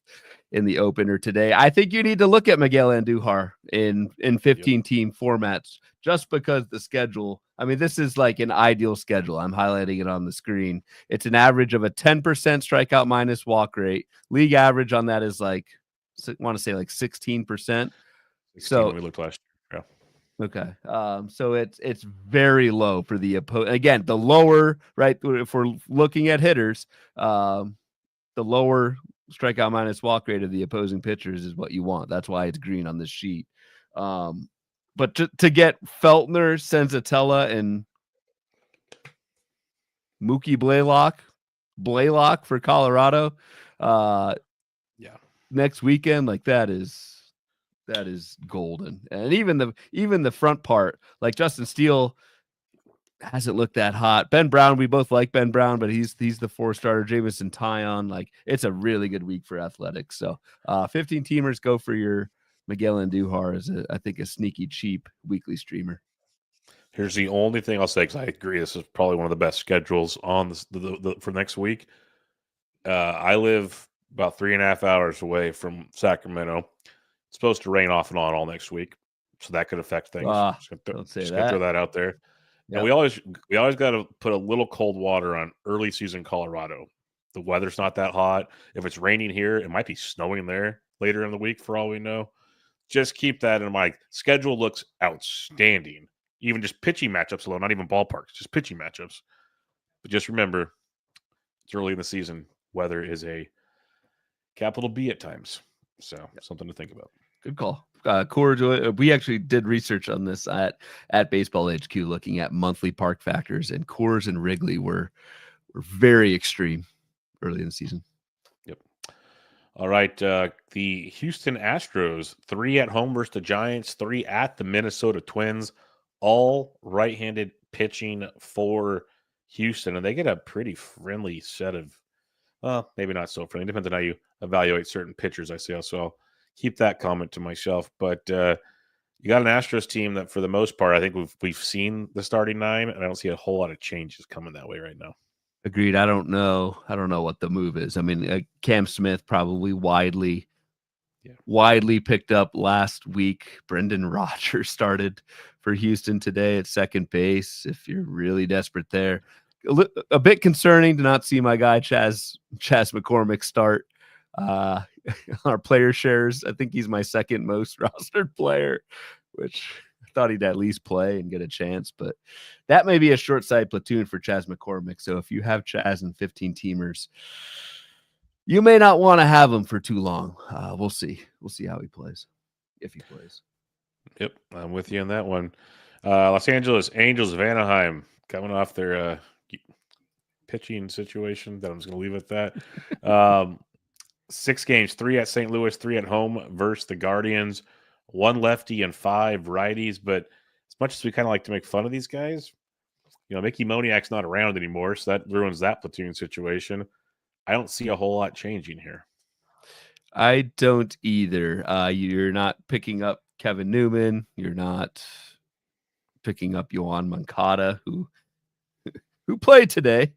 in the opener today. I think you need to look at Miguel Andujar in 15-team formats just because the schedule. I mean, this is like an ideal schedule. I'm highlighting it on the screen. It's an average of a 10% strikeout minus walk rate. League average on that is like, I want to say like 16%. So we looked last year. Yeah. Okay. So it's very low for the opponent. Again, the lower, right? If we're looking at hitters, the lower strikeout minus walk rate of the opposing pitchers is what you want. That's why it's green on this sheet. But to get Feltner, Senzatella, and Mookie Blaylock for Colorado, next weekend, like that is golden. And even the front part, like Justin Steele hasn't looked that hot. Ben Brown, we both like Ben Brown, but he's the 4-starter. Jamison Tyon, like it's a really good week for Athletics. So 15 teamers, go for your Miguel Andujar as I think a sneaky cheap weekly streamer. Here's the only thing I'll say, because I agree this is probably one of the best schedules on for next week. I live about 3.5 hours away from Sacramento. It's supposed to rain off and on all next week, so that could affect things. Don't say just that. throw that out there. Yep. And we always got to put a little cold water on early season Colorado. The weather's not that hot. If it's raining here, it might be snowing there later in the week for all we know. Just keep that in mind. Schedule looks outstanding. Even just pitching matchups alone, not even ballparks, just pitching matchups. But just remember, it's early in the season. Weather is a capital B at times. So something to think about. Good call. Coors, we actually did research on this at Baseball HQ, looking at monthly park factors, and Coors and Wrigley were very extreme early in the season. Yep. All right. The Houston Astros, 3 at home versus the Giants, 3 at the Minnesota Twins, all right-handed pitching for Houston, and they get a pretty friendly set of Well, maybe not so friendly. Depends on how you evaluate certain pitchers, I see. So I'll keep that comment to myself. But you got an Astros team that, for the most part, I think we've seen the starting nine, and I don't see a whole lot of changes coming that way right now. Agreed. I don't know what the move is. I mean, Cam Smith probably widely picked up last week. Brendan Rodgers started for Houston today at second base. If you're really desperate there, a bit concerning to not see my guy Chas McCormick start. Our player shares, I think he's my second most rostered player, which I thought he'd at least play and get a chance, but that may be a short side platoon for Chas McCormick. So if you have Chas and 15 teamers, you may not want to have him for too long. We'll see. We'll see how he plays, if he plays. Yep, I'm with you on that one. Los Angeles Angels of Anaheim coming off their pitching situation. That I'm just going to leave it at that. 6 games, 3 at St. Louis, 3 at home versus the Guardians. 1 lefty and 5 righties. But as much as we kind of like to make fun of these guys, Mickey Moniak's not around anymore, so that ruins that platoon situation. I don't see a whole lot changing here. I don't either. You're not picking up Kevin Newman. You're not picking up Yohan Moncada, who played today.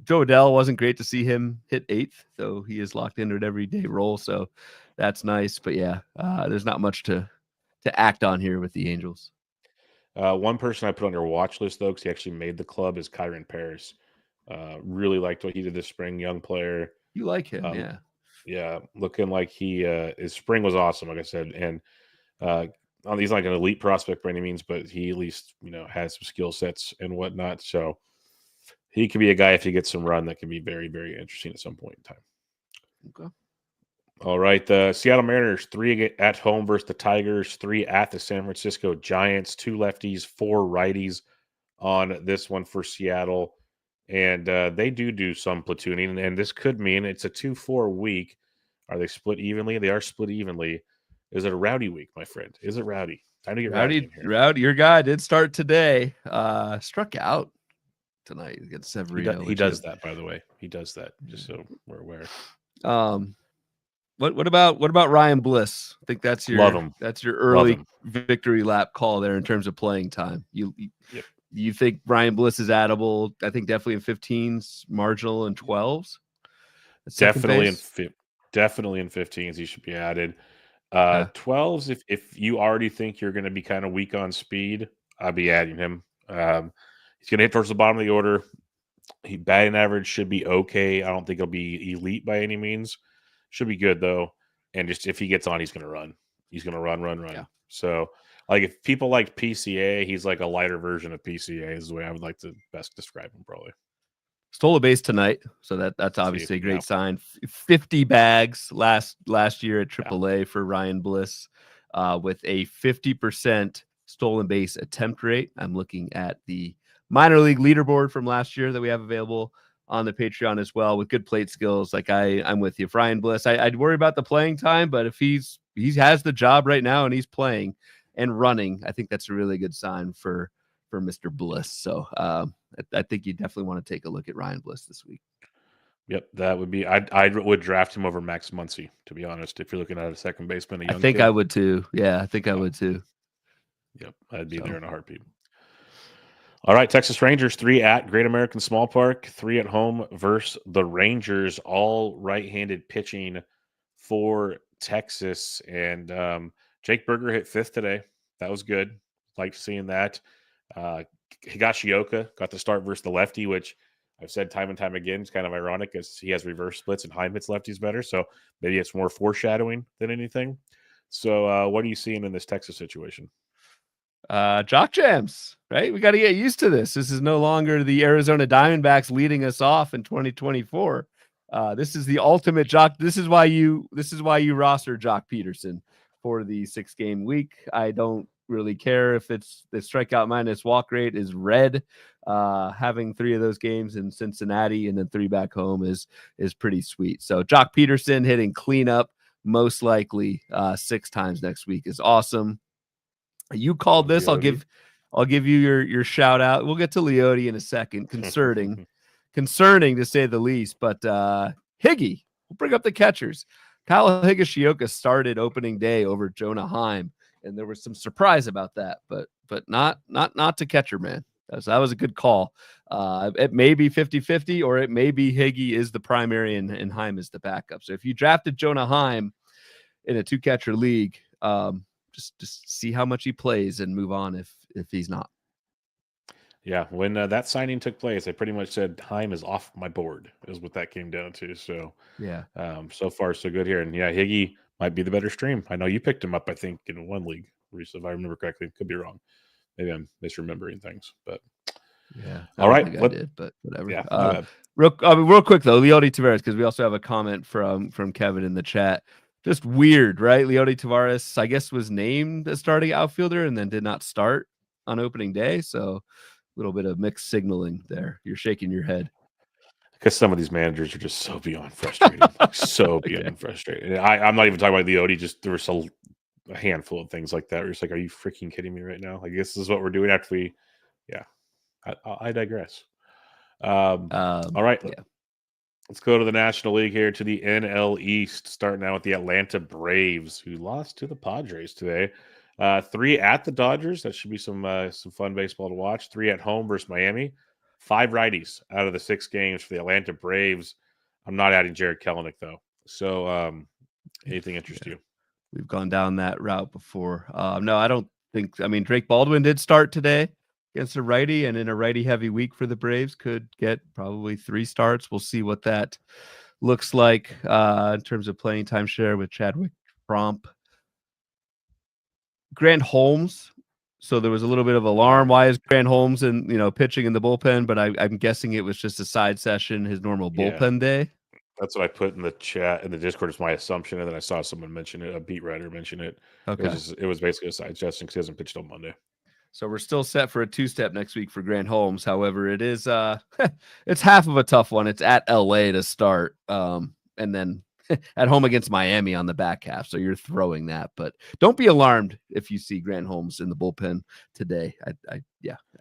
Joe Adell, wasn't great to see him hit 8th, though he is locked into an everyday role, so that's nice. But yeah, there's not much to act on here with the Angels. One person I put on your watch list, though, because he actually made the club, is Kyron Paris. Really liked what he did this spring, young player. You like him, yeah. Yeah, looking like his spring was awesome, like I said. And he's not an elite prospect by any means, but he at least, has some skill sets and whatnot. So he could be a guy, if he gets some run, that can be very, very interesting at some point in time. Okay. All right. The Seattle Mariners, 3 at home versus the Tigers, 3 at the San Francisco Giants, 2 lefties, 4 righties on this one for Seattle. And they do some platooning, and this could mean it's a 2-4 week. Are they split evenly? They are split evenly. Is it a rowdy week, my friend? Is it rowdy? Time to get rowdy in here. Rowdy, your guy did start today. Struck out tonight against Severino. He does that, by the way. He does that, just so we're aware. What about Ryan Bliss? I think that's your Love him. That's your early victory lap call there in terms of playing time. You think Ryan Bliss is addable? I think definitely in 15s, marginal in 12s. Definitely in 15s, he should be added. 12s, if you already think you're going to be kind of weak on speed, I'd be adding him. He's going to hit towards the bottom of the order. Batting average should be okay. I don't think he'll be elite by any means. Should be good, though. And just if he gets on, he's going to run. He's going to run. Yeah. So, if people like PCA, he's like a lighter version of PCA is the way I would like to best describe him, probably. Stole a base tonight, so that's obviously a great sign. 50 bags last year at AAA for Ryan Bliss, with a 50% stolen base attempt rate. I'm looking at the minor league leaderboard from last year that we have available on the Patreon as well, with good plate skills. I'm with you, Ryan Bliss. I'd worry about the playing time, but if he has the job right now and he's playing and running, I think that's a really good sign for Mr. Bliss. So I think you definitely want to take a look at Ryan Bliss this week. Yep, that would be. I would draft him over Max Muncy, to be honest. If you're looking at a second baseman, I think kid. I would too. Yeah, I think I would too. Yep, I'd be there in a heartbeat. All right, Texas Rangers, 3 at Great American Small Park, 3 at home versus the Rangers. All right-handed pitching for Texas, and Jake Berger hit 5th today. That was good. Liked seeing that. Higashioka got the start versus the lefty, which I've said time and time again is kind of ironic because he has reverse splits and Heim hits lefties better. So maybe it's more foreshadowing than anything. So what are you seeing in this Texas situation? Jock jams, right? We got to get used to this. This is no longer the Arizona Diamondbacks leading us off in 2024. This is the ultimate jock. This is why you roster Jock Peterson for the 6-game week. I don't really care if it's the strikeout minus walk rate is red. Having 3 of those games in Cincinnati and then 3 back home is pretty sweet. So Jock Peterson hitting cleanup most likely 6 times next week is awesome. You called this. I'll give you your shout out. We'll get to Leote in a second. Concerning concerning to say the least. But Higgy, we'll bring up the catchers. Kyle Higashioka started opening day over Jonah Heim, and there was some surprise about that, but not to catcher, man. That was a good call. It may be 50-50, or it may be Higgy is the primary and Heim is the backup. So if you drafted Jonah Heim in a 2-catcher league, just see how much he plays and move on if he's not. Yeah, when that signing took place, I pretty much said Heim is off my board, is what that came down to. So yeah, so far so good here. And yeah, Higgy might be the better stream. I know you picked him up, I think, in one league recently, if I remember correctly. Could be wrong. Maybe I'm misremembering things, but yeah. All right, I did, but whatever. Yeah, real quick though, Leody Tavares, because we also have a comment from Kevin in the chat. Just weird, right? Leody Tavares, I guess, was named as starting outfielder and then did not start on opening day. So a little bit of mixed signaling there. You're shaking your head. Because some of these managers are just so beyond frustrating. Beyond frustrating. I'm not even talking about Leody, just there was a handful of things like that. Where it's like, are you freaking kidding me right now? Like, this is what we're doing after we, yeah. I digress. All right. Yeah. Let's go to the National League here, to the NL East, starting out with the Atlanta Braves, who lost to the Padres today. 3 at the Dodgers. That should be some fun baseball to watch. 3 at home versus Miami. 5 righties out of the 6 games for the Atlanta Braves. I'm not adding Jared Kelenic, though. So anything interest you? We've gone down that route before. No, I don't think. I mean, Drake Baldwin did start today against a righty, and in a righty-heavy week for the Braves, could get probably 3 starts. We'll see what that looks like in terms of playing time share with Chadwick Tromp. Grant Holmes. So there was a little bit of alarm. Why is Grant Holmes pitching in the bullpen? But I'm guessing it was just a side session, his normal bullpen day. That's what I put in the chat in the Discord. Is my assumption, and then I saw someone mention it. A beat writer mention it. Okay, it was basically a side session because he hasn't pitched on Monday. So we're still set for a 2-step next week for Grant Holmes. However, it is it's half of a tough one. It's at LA to start, and then at home against Miami on the back half. So you're throwing that, but don't be alarmed if you see Grant Holmes in the bullpen today. I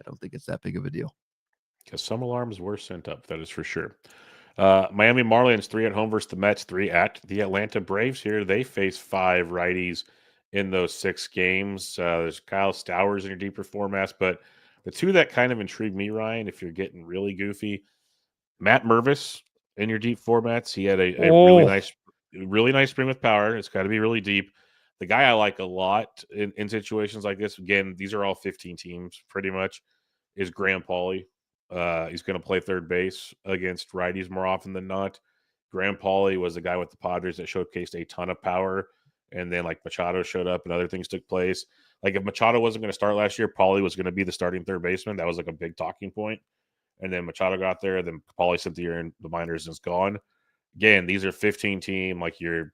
don't think it's that big of a deal. Because some alarms were sent up, that is for sure. Miami Marlins 3 at home versus the Mets, 3 at the Atlanta Braves here. They face 5 righties in those 6 games. There's Kyle Stowers in your deeper formats, but the 2 that kind of intrigue me, Ryan, if you're getting really goofy, Matt Mervis in your deep formats. He had a really nice spring with power. It's got to be really deep. The guy I like a lot in situations like this, again, these are all 15 teams pretty much, is Graham Pauley. He's going to play third base against righties more often than not. Graham Pauley was the guy with the Padres that showcased a ton of power, and then like Machado showed up and other things took place. Like if Machado wasn't going to start last year, Pauley was going to be the starting third baseman. That was like a big talking point. And then Machado got there. Then Pauley sent the year in the minors and is gone. Again, these are 15 team. Like you're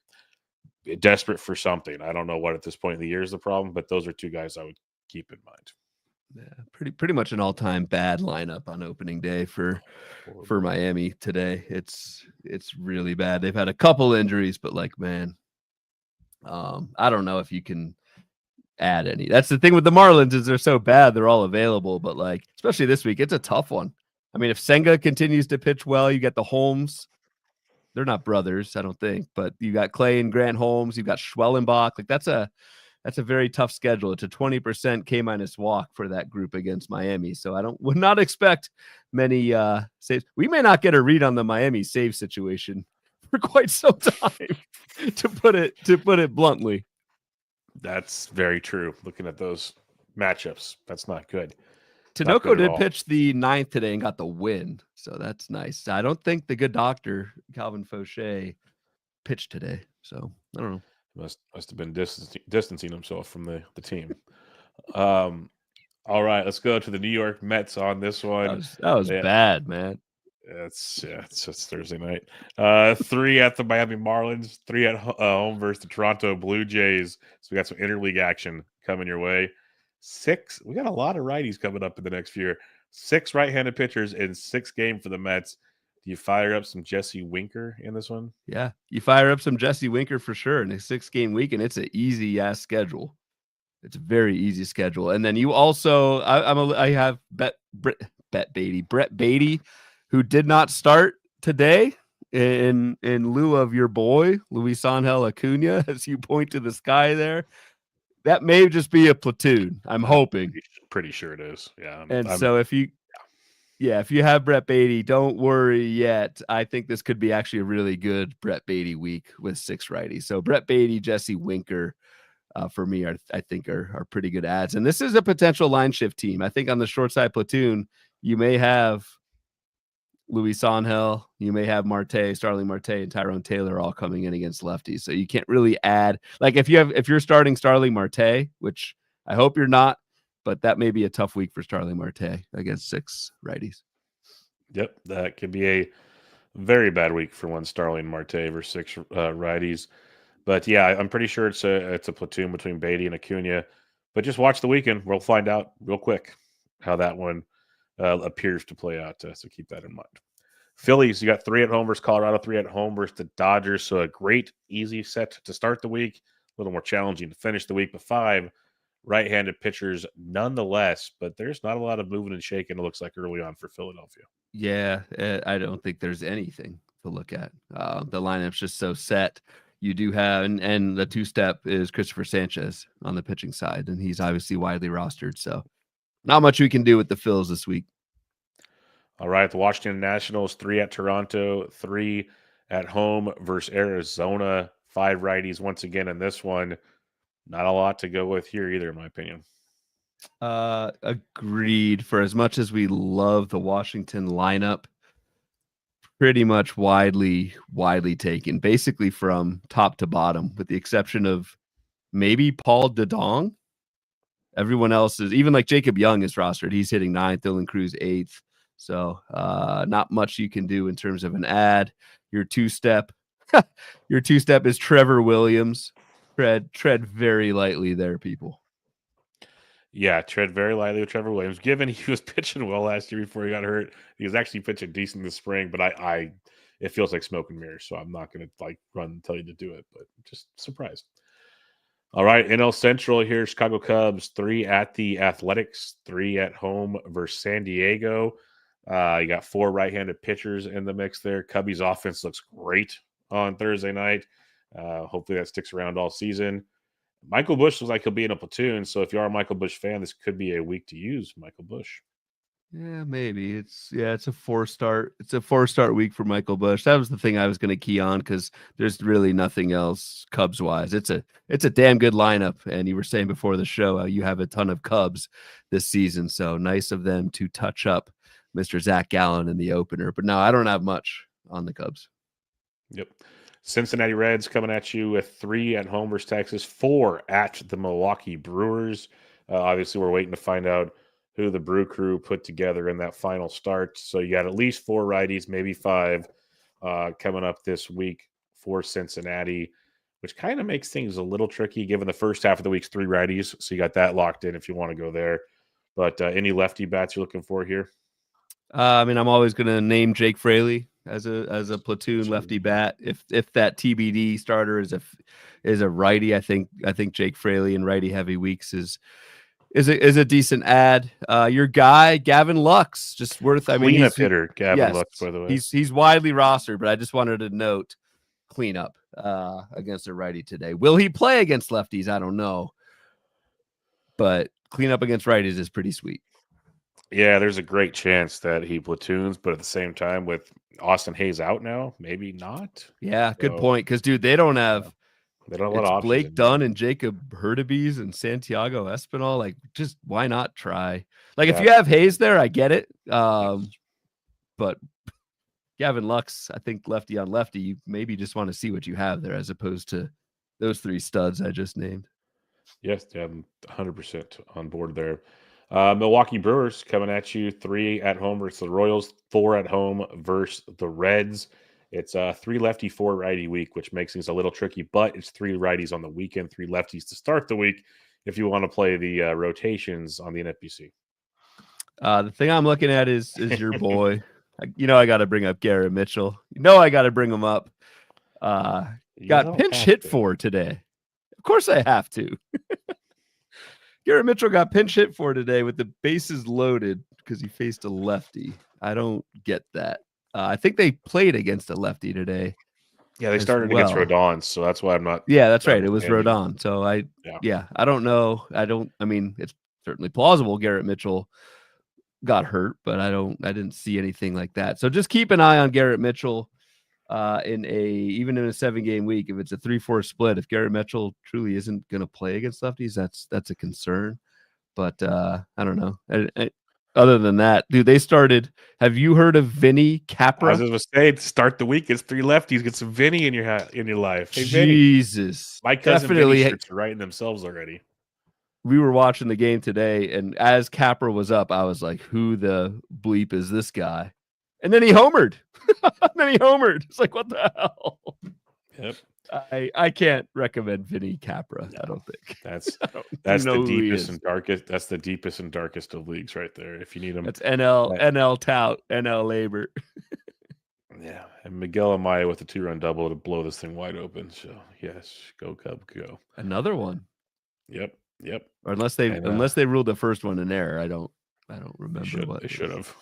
desperate for something. I don't know what at this point in the year is the problem, but those are 2 guys I would keep in mind. Yeah, pretty much an all-time bad lineup on opening day for Miami today. It's really bad. They've had a couple injuries, but like, man, I don't know if you can add any. That's the thing with the Marlins, is they're so bad, they're all available, but like, especially this week, it's a tough one. I mean, if Senga continues to pitch well, you get the Holmes. They're not brothers, I don't think, but you got Clay and Grant Holmes, you've got Schwellenbach. Like that's a very tough schedule. It's a 20% K- walk for that group against Miami. So I would not expect many saves. We may not get a read on the Miami save situation for quite some time, to put it bluntly. That's very true. Looking at those matchups, that's not good. Tinoco did pitch the 9th today and got the win, so that's nice. I don't think the good doctor Calvin Fauché pitched today, so I don't know. Must have been distancing himself from the team. All right, let's go to the New York Mets on this one. That was bad, man. It's Thursday night. 3 at the Miami Marlins, 3 at home versus the Toronto Blue Jays. So we got some interleague action coming your way. 6. We got a lot of righties coming up in the next few years. 6 right-handed pitchers in 6 games for the Mets. Do you fire up some Jesse Winker in this one? Yeah, you fire up some Jesse Winker for sure in a 6-game week, and it's an easy ass schedule. It's a very easy schedule, and then you also I have Brett Beatty who did not start today in lieu of your boy, Luis Angel Acuna, as you point to the sky there. That may just be a platoon. I'm hoping. Pretty sure it is. Yeah. So if you have Brett Beatty, don't worry yet. I think this could be actually a really good Brett Beatty week with 6 righties. So Brett Beatty, Jesse Winker, for me, I think are pretty good ads. And this is a potential line shift team. I think on the short side platoon, you may have Luis Angel, you may have Starling Marte, and Tyrone Taylor all coming in against lefties. So you can't really add, like if you're starting Starling Marte, which I hope you're not, but that may be a tough week for Starling Marte against 6 righties. Yep, that could be a very bad week for one Starling Marte versus 6 righties. But yeah, I'm pretty sure it's a platoon between Beatty and Acuna. But just watch the weekend. We'll find out real quick how that one appears to play out. So keep that in mind. Phillies, you got 3 at home versus Colorado, 3 at home versus the Dodgers. So a great, easy set to start the week. A little more challenging to finish the week, but 5 right-handed pitchers nonetheless. But there's not a lot of moving and shaking, it looks like, early on for Philadelphia. Yeah, I don't think there's anything to look at. The lineup's just so set. You do have, and the 2-step is Christopher Sanchez on the pitching side, and he's obviously widely rostered. So not much we can do with the Phils this week. All right, the Washington Nationals, 3 at Toronto, 3 at home versus Arizona. 5 righties once again in this one. Not a lot to go with here either, in my opinion. Agreed. For as much as we love the Washington lineup, pretty much widely taken, basically from top to bottom, with the exception of maybe Paul DeDong. Everyone else is, even like Jacob Young is rostered. He's hitting 9th, Dylan Cruz 8th. So not much you can do in terms of an ad. Your 2-step, is Trevor Williams. Tread very lightly there, people. Yeah, tread very lightly with Trevor Williams. Given he was pitching well last year before he got hurt, he was actually pitching decent this spring. But it feels like smoke and mirrors, so I'm not going to run and tell you to do it. But just surprised. All right, NL Central here, Chicago Cubs, 3 at the Athletics, 3 at home versus San Diego. You got 4 right-handed pitchers in the mix there. Cubbies offense looks great on Thursday night. Hopefully that sticks around all season. Michael Busch looks like he'll be in a platoon, so if you are a Michael Busch fan, this could be a week to use Michael Busch. Yeah, maybe it's a 4-start. It's a 4-start week for Michael Busch. That was the thing I was going to key on because there's really nothing else Cubs wise. It's a damn good lineup, and you were saying before the show you have a ton of Cubs this season, so nice of them to touch up Mr. Zach Gallen in the opener. But no, I don't have much on the Cubs. Yep. Cincinnati Reds coming at you with 3 at home versus Texas, 4 at the Milwaukee Brewers. Obviously, we're waiting to find out who the Brew Crew put together in that final start. So you got at least 4 righties, maybe 5 coming up this week for Cincinnati, which kind of makes things a little tricky given the first half of the week's 3 righties. So you got that locked in if you want to go there. But any lefty bats you're looking for here? I'm always going to name Jake Fraley as a platoon lefty bat. If that TBD starter is a righty, I think Jake Fraley in righty heavy weeks is a decent ad. Your guy Gavin Lux, just worth. Cleanup hitter Gavin Lux, by the way. He's widely rostered, but I just wanted to note cleanup against a righty today. Will he play against lefties? I don't know, but cleanup against righties is pretty sweet. Yeah, there's a great chance that he platoons, but at the same time, with Austin Hayes out now, maybe not. Yeah, good point. Because dude, they don't have a lot of options. Blake Dunn and Jacob Hurtubise and Santiago Espinal. Like, just why not try? Like, if you have Hayes there, I get it. But Gavin Lux, I think lefty on lefty, you maybe just want to see what you have there as opposed to those 3 studs I just named. Yes, I'm 100% on board there. Milwaukee Brewers coming at you, 3 at home versus the Royals, 4 at home versus the Reds. It's a 3 lefty, 4 righty week, which makes things a little tricky, but it's 3 righties on the weekend, 3 lefties to start the week if you want to play the rotations on the NFBC. The thing I'm looking at is your boy. I got to bring up Garrett Mitchell. I got to bring him up. Got pinch hit for today. Of course I have to. Garrett Mitchell got pinch hit for today with the bases loaded because he faced a lefty. I don't get that. I think they played against a lefty today. Yeah, they started against Rodon, so that's why I'm not. Yeah, that's right. It was Rodon. So I don't know. I mean, it's certainly plausible Garrett Mitchell got hurt, but I didn't see anything like that. So just keep an eye on Garrett Mitchell even in a 7-game week. If it's a 3-4 split, if Garrett Mitchell truly isn't going to play against lefties, that's a concern. But I don't know. Other than that, dude, they started. Have you heard of Vinny Capra? I was going to say, to start the week, it's 3 lefties. Get some Vinny in your life. Hey, Jesus, Vinny. My cousin Vinny shirts are writing themselves already. We were watching the game today, and as Capra was up, I was like, "Who the bleep is this guy?" And then he homered. It's like, what the hell? Yep. I can't recommend Vinny Capra. No, I don't think that's the deepest and darkest. That's the deepest and darkest of leagues right there. If you need them, that's NL tout, NL labor. Yeah, and Miguel Amaya with a 2-run double to blow this thing wide open. So yes, go Cub, go. Another one. Yep. Or unless they ruled the first one an error. I don't remember they should have.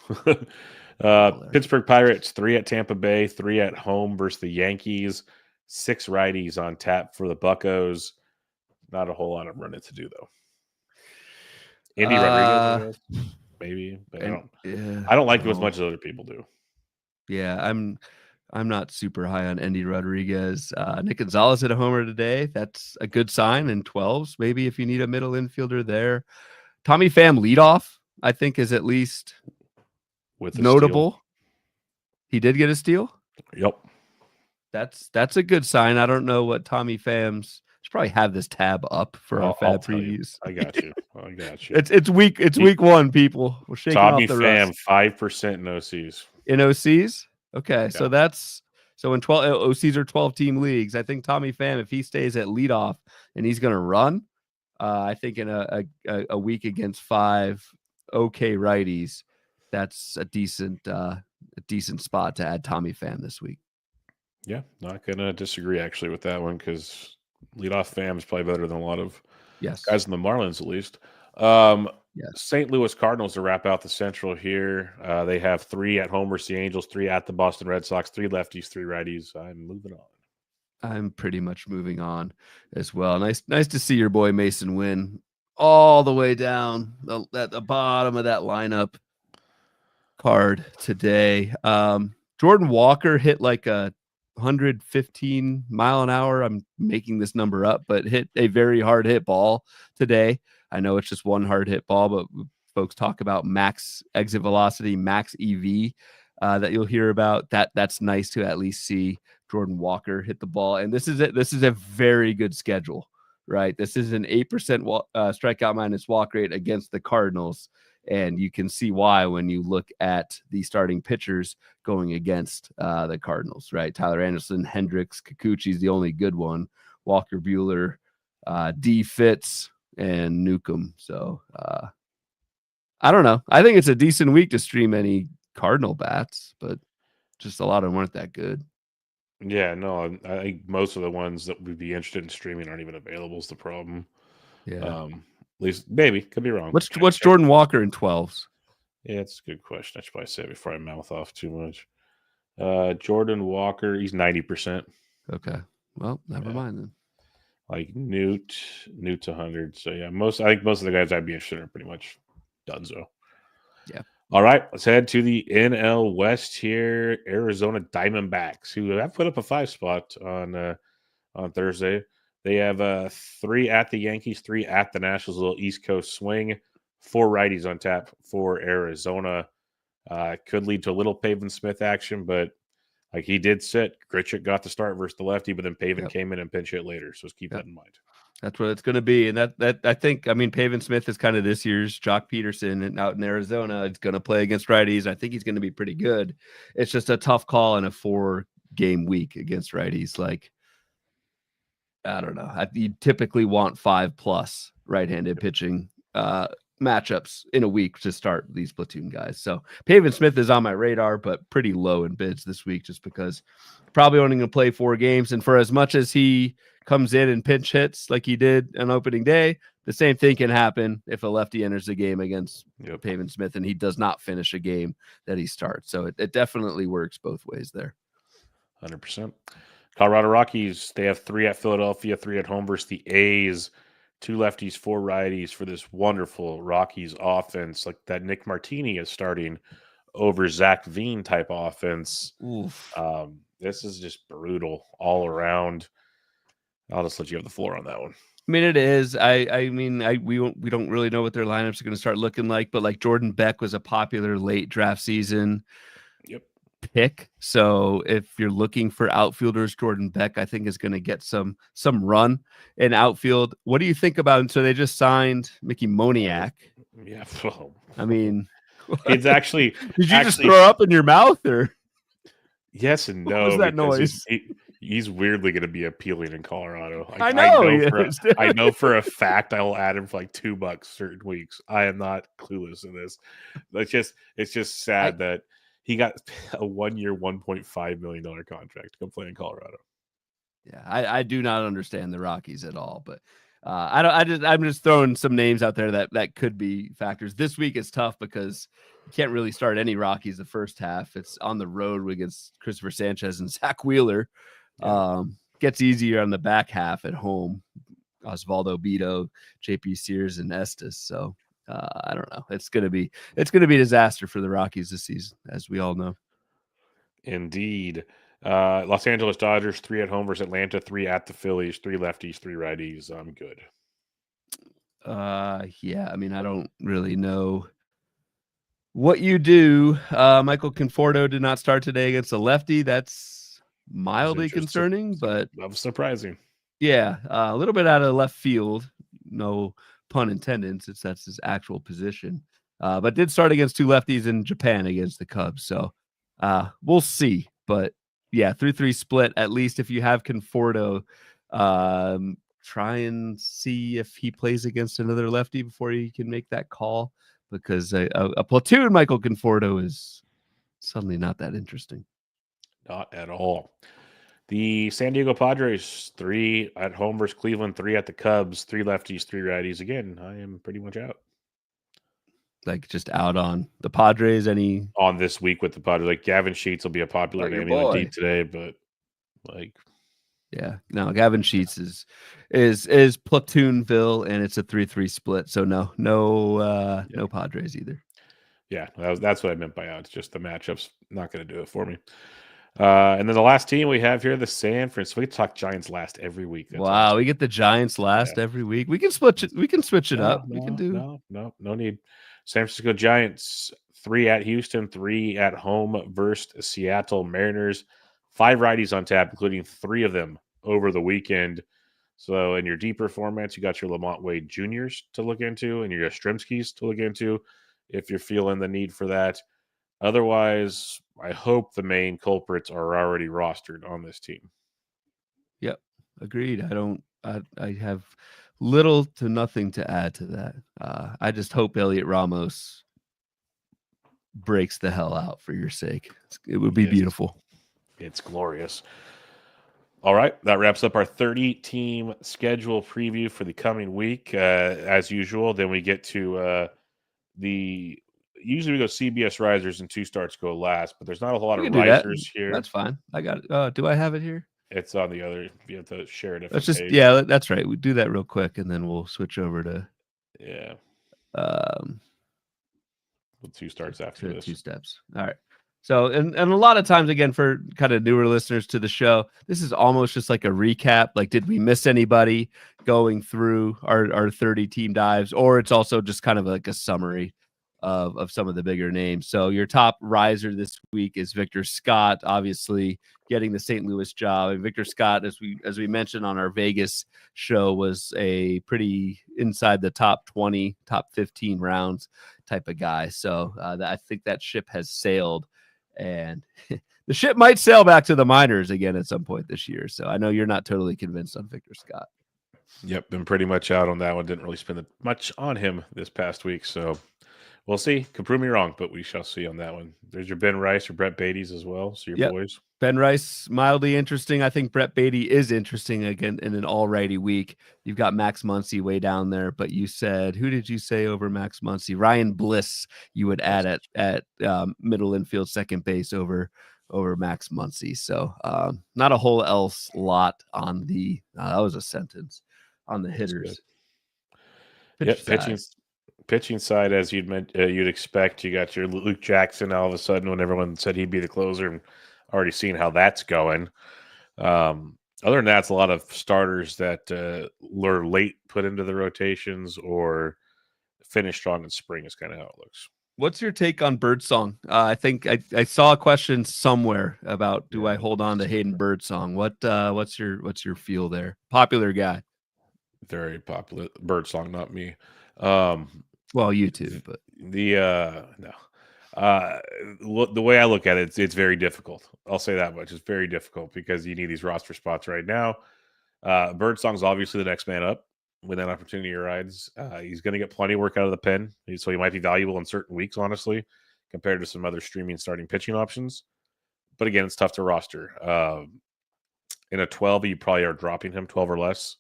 Pittsburgh Pirates 3 at Tampa Bay, 3 at home versus the Yankees. 6 righties on tap for the Buccos. Not a whole lot of running to do though. Andy Rodriguez, maybe, but I don't like him as much as other people do. Yeah, I'm not super high on Andy Rodriguez. Nick Gonzalez hit a homer today. That's a good sign in 12s. Maybe if you need a middle infielder there. Tommy Pham leadoff, I think, is at least notable. Steal. He did get a steal? Yep. That's a good sign. I don't know what Tommy Pham's. Should probably have this tab up for our FAAB previews. I got you. It's week 1, people. We're shaking Tommy off the Pham, rust. 5% in OCs. In OCs? Okay, yeah. So in 12 OCs are 12-team leagues. I think Tommy Pham, if he stays at leadoff and he's going to run, I think in a week against 5 okay righties, that's a decent spot to add Tommy Pham this week. Yeah, not gonna disagree actually with that one because leadoff Pham is probably better than a lot of guys in the Marlins at least. St. Louis Cardinals to wrap out the Central here. They have 3 at home versus the Angels, 3 at the Boston Red Sox, 3 lefties, 3 righties. I'm moving on. I'm pretty much moving on as well. Nice to see your boy Mason win all the way down at the bottom of that lineup card today. Jordan Walker hit like a 115 mile an hour. I'm making this number up, but hit a very hard hit ball today. I know it's just one hard hit ball, but folks talk about max exit velocity, max EV that you'll hear about. That's nice to at least see Jordan Walker hit the ball. And this is a very good schedule, right? This is an 8% strikeout minus walk rate against the Cardinals. And you can see why when you look at the starting pitchers going against the Cardinals, right? Tyler Anderson, Hendricks, Kikuchi's the only good one. Walker Buehler, D. Fitz, and Newcomb. So I don't know. I think it's a decent week to stream any Cardinal bats, but just a lot of them weren't that good. Yeah, no, I think most of the ones that we'd be interested in streaming aren't even available is the problem. Yeah. At least maybe could be wrong. What's Jordan Walker in 12s? Yeah, it's a good question. I should probably say it before I mouth off too much. Jordan Walker, he's 90%. Okay. Well, never mind then. Like Newt's 100. So yeah, I think most of the guys I'd be interested in are pretty much donezo. Yeah. All right, let's head to the NL West here. Arizona Diamondbacks, who have put up a 5 spot on Thursday. They have 3 at the Yankees, 3 at the Nationals, a little East Coast swing. 4 righties on tap for Arizona. Could lead to a little Pavin Smith action, but like he did sit. Grichuk got the start versus the lefty, but then Pavin came in and pinch hit later. So keep that in mind. That's what it's going to be. And that I think, Pavin Smith is kind of this year's Jock Peterson, and out in Arizona, it's going to play against righties. I think he's going to be pretty good. It's just a tough call in a 4-game week against righties. Like, I don't know. You typically want 5+ right-handed pitching matchups in a week to start these platoon guys. So Pavin Smith is on my radar, but pretty low in bids this week just because probably only going to play 4 games. And for as much as he comes in and pinch hits like he did on opening day, the same thing can happen if a lefty enters the game against Pavin Smith and he does not finish a game that he starts. So it definitely works both ways there. 100%. Colorado Rockies, they have 3 at Philadelphia, 3 at home versus the A's. 2 lefties, 4 righties for this wonderful Rockies offense. Like that Nick Martini is starting over Zach Veen type offense. This is just brutal all around. I'll just let you have the floor on that one. I mean, it is. We don't really know what their lineups are going to start looking like, but like Jordan Beck was a popular late draft season pick. So if you're looking for outfielders, Jordan Beck, I think, is going to get some run in outfield. What do you think about? So they just signed Mickey Moniak. Yeah. I mean, it's actually. Did you just throw up in your mouth, or? Yes and no. What was that noise? He's weirdly going to be appealing in Colorado. I know. I know for a fact I will add him for like $2 certain weeks. I am not clueless in this. It's just sad that he got a 1-year, $1.5 million contract to come play in Colorado. Yeah, I do not understand the Rockies at all, but I'm just throwing some names out there that could be factors. This week is tough because you can't really start any Rockies the first half. It's on the road against Christopher Sanchez and Zach Wheeler. Gets easier on the back half at home. Osvaldo Bido, JP Sears, and Estes. So I don't know. It's gonna be a disaster for the Rockies this season, as we all know. Indeed. Los Angeles Dodgers, 3 at home versus Atlanta, 3 at the Phillies, 3 lefties, 3 righties. I'm good. Yeah. I mean, I don't really know what you do. Michael Conforto did not start today against a lefty. That's mildly concerning, but that was surprising. Yeah, a little bit out of left field. No pun intended, since that's his actual position. But did start against 2 lefties in Japan against the Cubs. So we'll see. But yeah, 3-3 split. At least if you have Conforto, try and see if he plays against another lefty before you can make that call, because a platoon Michael Conforto is suddenly not that interesting. Not at all. The San Diego Padres, 3 at home versus Cleveland, 3 at the Cubs, 3 lefties, 3 righties. Again, I am pretty much out. Like just out on the Padres? On this week with the Padres, like Gavin Sheets will be a popular name in the deep today, but like, yeah, no, Gavin Sheets is Platoonville, and it's a 3-3 split. So no Padres either. Yeah, that's what I meant by out. It's just the matchup's not going to do it for me. And then the last team we have here, the San Francisco. We talk Giants last every week. That's awesome. We get the Giants last every week. We can switch it. We can switch it up. We can do no need. San Francisco Giants, 3 at Houston, 3 at home versus Seattle Mariners. 5 righties on tap, including 3 of them over the weekend. So in your deeper formats, you got your Lamont Wade Juniors to look into, and your Yastrzemskis to look into if you're feeling the need for that. Otherwise, I hope the main culprits are already rostered on this team. Yep, agreed. I have little to nothing to add to that. I just hope Elliot Ramos breaks the hell out for your sake. It would be beautiful. It's glorious. All right, that wraps up our 30-team schedule preview for the coming week. As usual, then we get to usually we go CBS risers and 2 starts go last, but there's not a lot of risers here. That's fine. I got it. Do I have it here? It's on the other. You have to share it. That's right. We do that real quick, and then we'll switch over to with 2 starts after this. 2 steps. All right. So, and a lot of times, again, for kind of newer listeners to the show, this is almost just like a recap. Like, did we miss anybody going through our 30-team dives? Or it's also just kind of like a summary of some of the bigger names. So your top riser this week is Victor Scott, obviously getting the St. Louis job. And Victor Scott, as we mentioned on our Vegas show, was a pretty inside the top 20, top 15 rounds type of guy. So I think that ship has sailed, and the ship might sail back to the minors again at some point this year. So I know you're not totally convinced on Victor Scott. Yep, been pretty much out on that one. Didn't really spend much on him this past week, so we'll see. Could prove me wrong, but we shall see on that one. There's your Ben Rice or Brett Beatties as well. So your boys. Ben Rice, mildly interesting. I think Brett Beatty is interesting again in an all-righty week. You've got Max Muncy way down there, but you said, who did you say over Max Muncy? Ryan Bliss, you would add at middle infield, second base over Max Muncy. So not a whole else lot on the that was a sentence on the hitters. Pitching side, as you'd expect, you got your Luke Jackson all of a sudden when everyone said he'd be the closer, and already seen how that's going. Other than that, it's a lot of starters that were late put into the rotations or finish strong in spring is kind of how it looks. What's your take on Birdsong? I think I saw a question somewhere about do I hold on to Hayden Birdsong? What's your feel there? Popular guy. Very popular. Birdsong, not me. Well, you too, but no. The way I look at it, it's very difficult. I'll say that much. It's very difficult because you need these roster spots right now. Birdsong's obviously the next man up when that opportunity arrives. He's going to get plenty of work out of the pen, so he might be valuable in certain weeks, honestly, compared to some other streaming starting pitching options. But again, it's tough to roster. In a 12, you probably are dropping him 12 or less.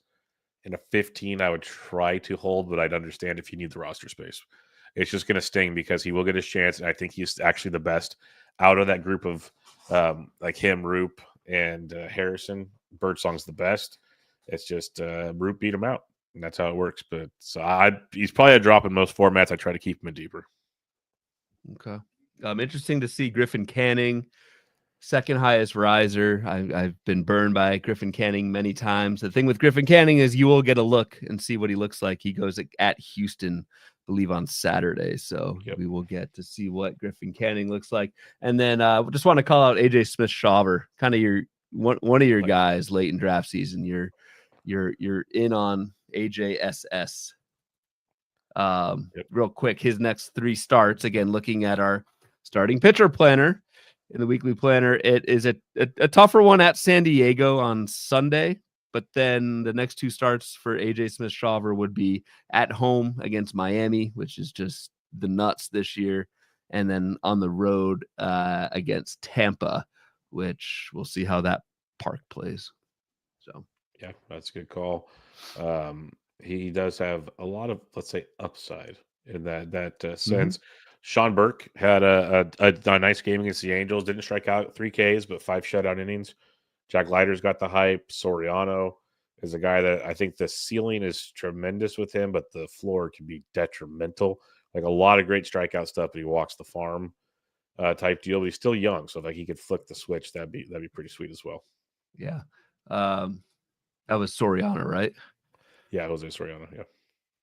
In a 15, I would try to hold, but I'd understand if you need the roster space. It's just going to sting because he will get his chance, and I think he's actually the best out of that group of like him, Roop, and Harrison. Birdsong's the best. It's just Roop beat him out, and that's how it works. But so he's probably a drop in most formats. I try to keep him in deeper. Okay. Interesting to see Griffin Canning, second highest riser. I've been burned by Griffin Canning many times. The thing with Griffin Canning is you will get a look and see what he looks like. He goes at Houston, I believe, on Saturday. So we will get to see what Griffin Canning looks like. And then just want to call out AJ Smith-Shawver, kind of your one of your guys late in draft season. You're in on AJSS. Real quick, his next 3 starts, again, looking at our starting pitcher planner in the weekly planner, it is a tougher one at San Diego on Sunday, but then the next 2 starts for AJ Smith-Shawver would be at home against Miami, which is just the nuts this year, and then on the road against Tampa, which we'll see how that park plays. So yeah, that's a good call. He does have a lot of, let's say, upside in that sense. Sean Burke had a nice game against the Angels. Didn't strike out 3 Ks, but 5 shutout innings. Jack Leiter's got the hype. Soriano is a guy that I think the ceiling is tremendous with him, but the floor can be detrimental. Like a lot of great strikeout stuff, but he walks the farm type deal. But he's still young, so if he could flick the switch, that'd be pretty sweet as well. Yeah, that was Soriano, right? Yeah, Jose Soriano. Yeah.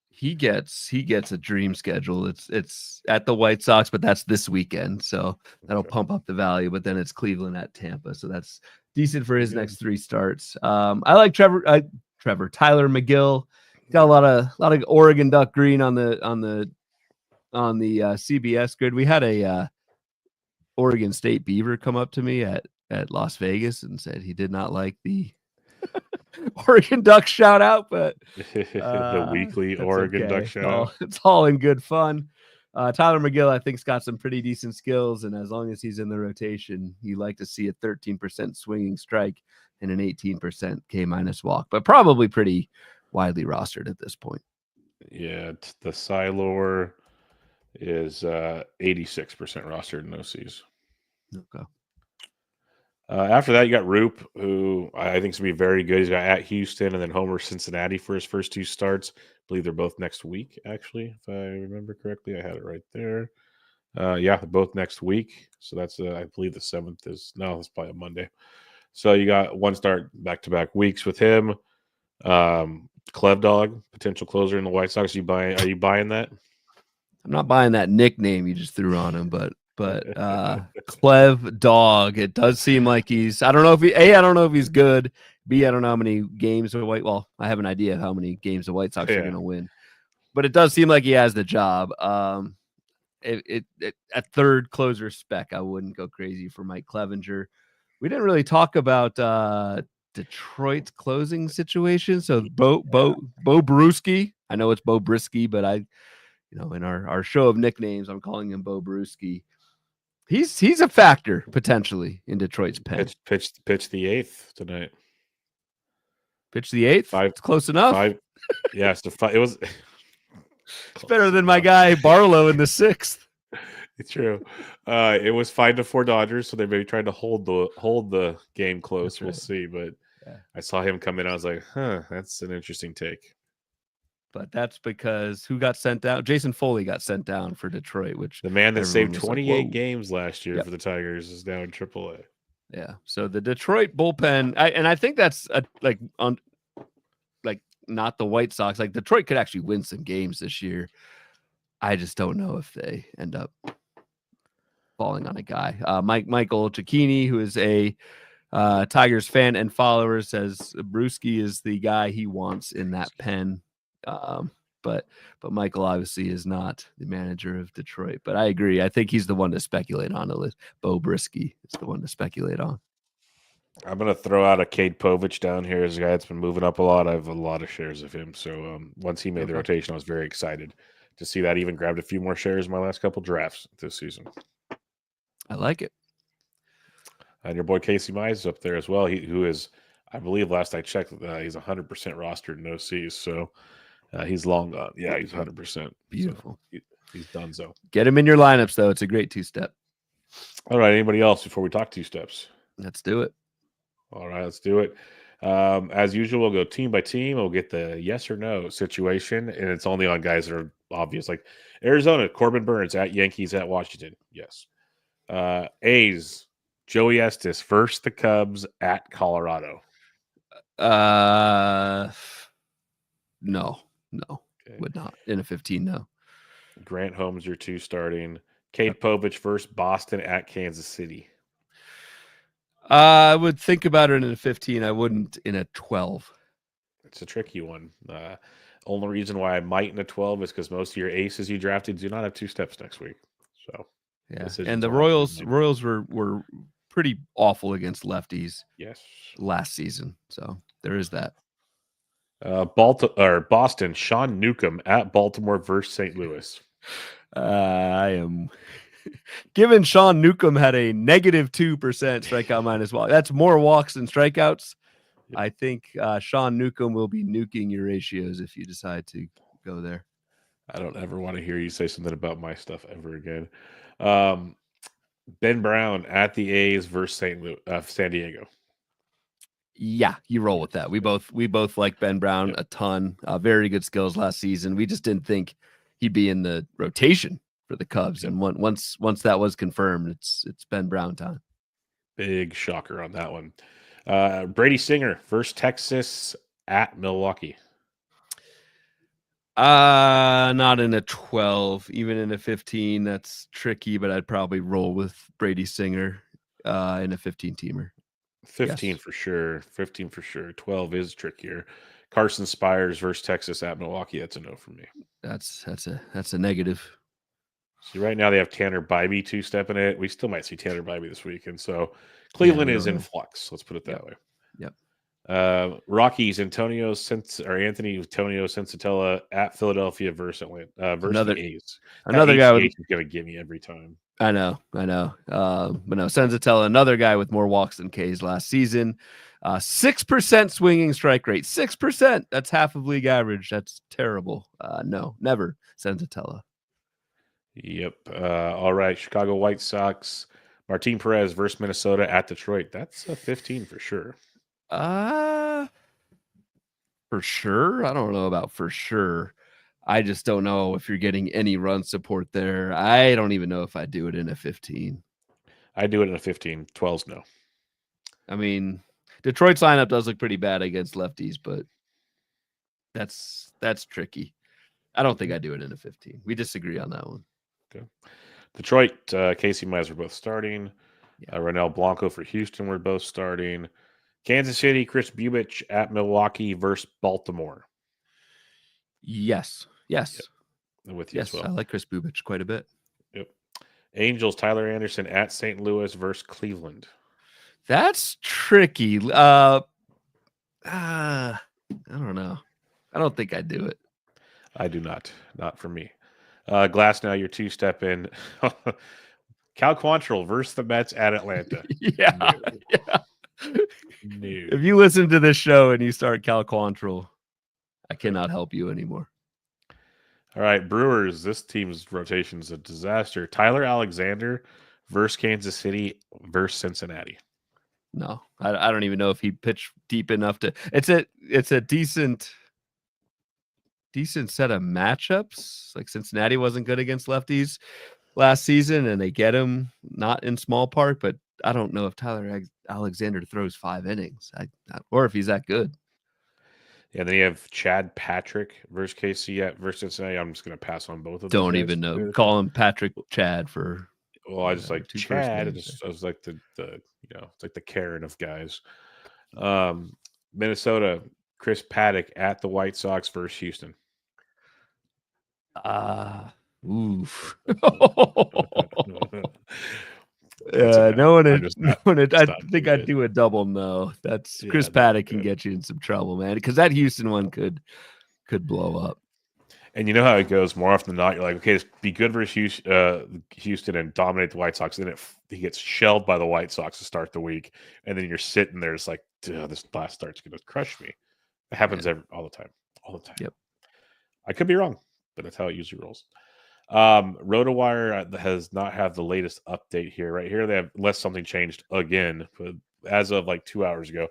He gets a dream schedule. It's at the White Sox, but that's this weekend, so that'll pump up the value. But then it's Cleveland at Tampa, so that's decent for his next 3 starts. I like Tyler McGill. He's got a lot of Oregon Duck green on the CBS grid. We had a Oregon State Beaver come up to me at Las Vegas and said he did not like the Oregon Duck shout out, but the weekly Oregon Duck shout out. It's all in good fun. Tyler McGill, I think, has got some pretty decent skills, and as long as he's in the rotation, you like to see a 13% swinging strike and an 18% K- walk, but probably pretty widely rostered at this point. Yeah, the Silor is 86% rostered in OCs. Okay. After that, you got Roop, who I think is going to be very good. He's got at Houston and then Homer Cincinnati for his first 2 starts. I believe they're both next week, actually, if I remember correctly. I had it right there. Yeah, both next week. So that's, I believe the 7th is, no, it's probably a Monday. So you got 1 start back-to-back weeks with him. Clev Dog, potential closer in the White Sox. Are you buying that? I'm not buying that nickname you just threw on him, but Clev Dog. It does seem like he's. I don't know if he's good. B, I don't know how many games the White. Well, I have an idea of how many games the White Sox are going to win, but it does seem like he has the job. At third closer spec, I wouldn't go crazy for Mike Clevinger. We didn't really talk about Detroit's closing situation. So Bo Brewski. I know it's Bo Brisky, but in our show of nicknames, I'm calling him Bo Brewski. He's a factor potentially in Detroit's pen. Pitch the 8th tonight. Pitch the 8th. It's close enough. 5. Yeah, so it was. It's better than my guy Barlow in the 6th. It's true. It was 5-4 Dodgers, so they may be trying to hold the game close. That's we'll right. see. But Yeah. I saw him come in. I was like, that's an interesting take. But that's because who got sent down? Jason Foley got sent down for Detroit, which The man that saved 28 like, games last year for the Tigers is now in AAA. Yeah. So the Detroit bullpen, I think that's not the White Sox. Like Detroit could actually win some games this year. I just don't know if they end up falling on a guy. Michael Cicchini, who is a Tigers fan and follower, says Bruschi is the guy he wants in that pen. But Michael obviously is not the manager of Detroit. But I agree. I think he's the one to speculate on. Bo Bruschi is the one to speculate on. I'm going to throw out a Cade Povich down here as a guy that's been moving up a lot. I have a lot of shares of him. So once he made the rotation, I was very excited to see that. Even grabbed a few more shares in my last couple drafts this season. I like it. And your boy Casey Mize is up there as well. Who is, I believe last I checked, he's 100% rostered in OCs. So he's long gone. Yeah, he's 100%. Beautiful. So he's done so. Get him in your lineups, though. It's a great 2-step. All right. Anybody else before we talk 2 steps? Let's do it. All right, let's do it. As usual, we'll go team by team. We'll get the yes or no situation, and it's only on guys that are obvious. Like Arizona, Corbin Burns at Yankees at Washington. Yes. A's, Joey Estes versus the Cubs at Colorado. No. Okay. Would not. In a 15, no. Grant Holmes, your 2 starting. Cade Povich versus Boston at Kansas City. I would think about it in a 15. I wouldn't in a 12. It's a tricky one. Only reason why I might in a 12 is because most of your aces you drafted do not have 2 steps next week. So yeah, and the Royals were pretty awful against lefties. Yes, last season. So there is that. Boston, Sean Newcomb at Baltimore versus St. Louis. I am. Given Sean Newcomb had a -2% strikeout minus walk, that's more walks than strikeouts. Yep. I think Sean Newcomb will be nuking your ratios if you decide to go there. I don't ever want to hear you say something about my stuff ever again. Ben Brown at the A's versus San Diego. Yeah, you roll with that. We both like Ben Brown a ton. Very good skills last season. We just didn't think he'd be in the rotation for the Cubs, and once that was confirmed, it's Ben Brown time. Big shocker on that one. Brady Singer versus Texas at Milwaukee. Not in a 12, even in a 15. That's tricky, but I'd probably roll with Brady Singer in a 15-teamer. 15 yes. For sure. 15 for sure. 12 is trickier. Carson Spires versus Texas at Milwaukee. That's a no for me. That's a negative. See, right now they have Tanner Bybee 2-stepping it. We still might see Tanner Bybee this weekend. So Cleveland is in flux. Let's put it that way. Yep. Rockies, Anthony Antonio Sensatella at Philadelphia versus the A's. Another guy is going to get me every time. I know. But no, Sensatella, another guy with more walks than Ks last season. 6% swinging strike rate. 6%. That's half of league average. That's terrible. No, never Sensatella. Yep. All right. Chicago White Sox, Martin Perez versus Minnesota at Detroit. That's a 15 for sure. For sure. I don't know about for sure. I just don't know if you're getting any run support there. I don't even know if I do it in a 15. I do it in a 15. 12's no. I mean, Detroit's lineup does look pretty bad against lefties, but that's tricky. I don't think I do it in a 15. We disagree on that one. Okay. Detroit, Casey Mize were both starting. Yeah. Ronel Blanco for Houston were both starting. Kansas City, Chris Bubich at Milwaukee versus Baltimore. Yes. Yep. With you as well. I like Chris Bubich quite a bit. Yep. Angels, Tyler Anderson at St. Louis versus Cleveland. That's tricky. I don't know. I don't think I'd do it. I do not. Not for me. Glass, now your 2-step in. Cal Quantrill versus the Mets at Atlanta. Yeah. No. Yeah. No. If you listen to this show and you start Cal Quantrill, I cannot help you anymore. All right, Brewers. This team's rotation is a disaster. Tyler Alexander versus Kansas City versus Cincinnati. No, I don't even know if he pitched deep enough to. It's a decent set of matchups. Like Cincinnati wasn't good against lefties last season, and they get him not in small part. But I don't know if Tyler Alexander throws 5 innings, or if he's that good. Yeah, then you have Chad Patrick versus KC versus Cincinnati. I'm just going to pass on both of those. Don't even know. Call him Patrick Chad for. Well, I just like Chad. I was like the it's like the Karen of guys. Minnesota, Chris Paddock at the White Sox versus Houston. Oof. I think I'd do a double no. That's Chris Paddock can get you in some trouble, man, because that Houston one could blow up. And you know how it goes. More often than not, you're like, okay, just be good versus Houston and dominate the White Sox. Then he gets shelled by the White Sox to start the week, and then you're sitting there, it's like, this last start's going to crush me. It happens all the time. Yep. I could be wrong, but that's how it usually rolls. RotoWire has not had the latest update here. Right here, they have, unless something changed again, but as of like 2 hours ago.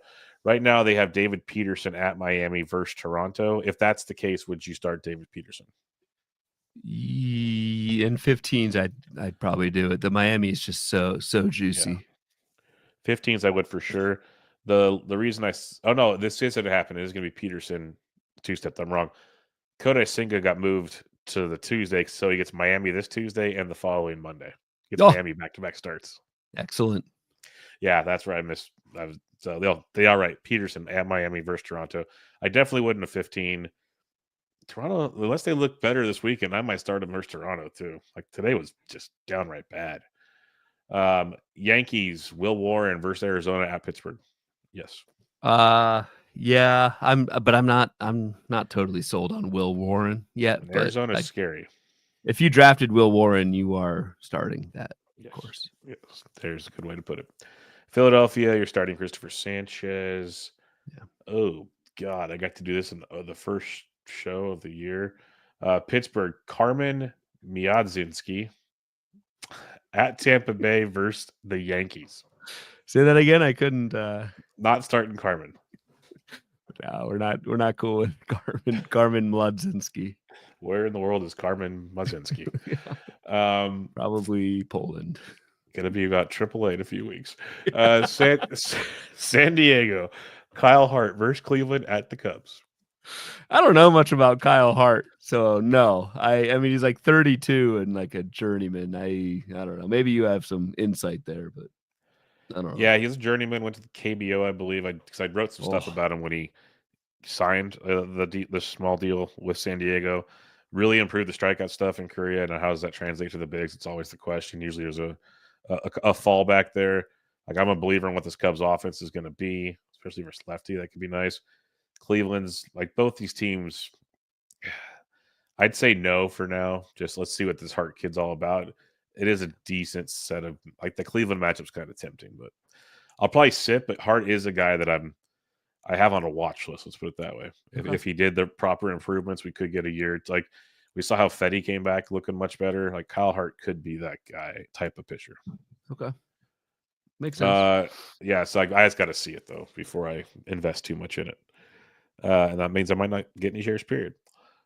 Right now, they have David Peterson at Miami versus Toronto. If that's the case, would you start David Peterson? In 15s, I'd probably do it. The Miami is just so juicy. Yeah. 15s, I would for sure. The reason this isn't happening. It is going to be Peterson 2-step. I'm wrong. Kodai Senga got moved to the Tuesday, so he gets Miami this Tuesday and the following Monday. He gets Miami back-to-back starts. Excellent. Yeah, that's where I missed. So they are right. Peterson at Miami versus Toronto. I definitely wouldn't have 15. Toronto, unless they look better this weekend, I might start them versus Toronto too. Like today was just downright bad. Yankees, Will Warren versus Arizona at Pittsburgh. Yes. Yeah, I'm not totally sold on Will Warren yet. Arizona's scary. If you drafted Will Warren, you are starting that, of course. Yes, there's a good way to put it. Philadelphia, you're starting Christopher Sanchez. Yeah. Oh God, I got to do this in the first show of the year. Pittsburgh, Carmen Miadzinski at Tampa Bay versus the Yankees. Say that again. I couldn't. Not starting Carmen. No, we're not cool with Carmen Mladzinski. Where in the world is Carmen Mladzinski? Probably Poland. Going to be about AAA in a few weeks. San Diego, Kyle Hart versus Cleveland at the Cubs. I don't know much about Kyle Hart, so no. I mean, he's like 32 and like a journeyman. I don't know. Maybe you have some insight there, but I don't know. Yeah, he's a journeyman. Went to the KBO, I believe. Because I wrote some stuff about him when he signed the small deal with San Diego. Really improved the strikeout stuff in Korea. And how does that translate to the bigs? It's always the question. Usually there's a fallback there. Like I'm a believer in what this Cubs offense is going to be, especially versus lefty. That could be nice. Cleveland's like both these teams. I'd say no for now. Just let's see what this Hart kid's all about. It is a decent set of like the Cleveland matchup's kind of tempting, but I'll probably sit. But Hart is a guy that I have on a watch list. Let's put it that way. If he did the proper improvements, we could get a year. It's like we saw how Fetty came back looking much better. Like Kyle Hart could be that guy type of pitcher. Okay. Makes sense. Yeah, so I just got to see it though before I invest too much in it. And that means I might not get any shares, period.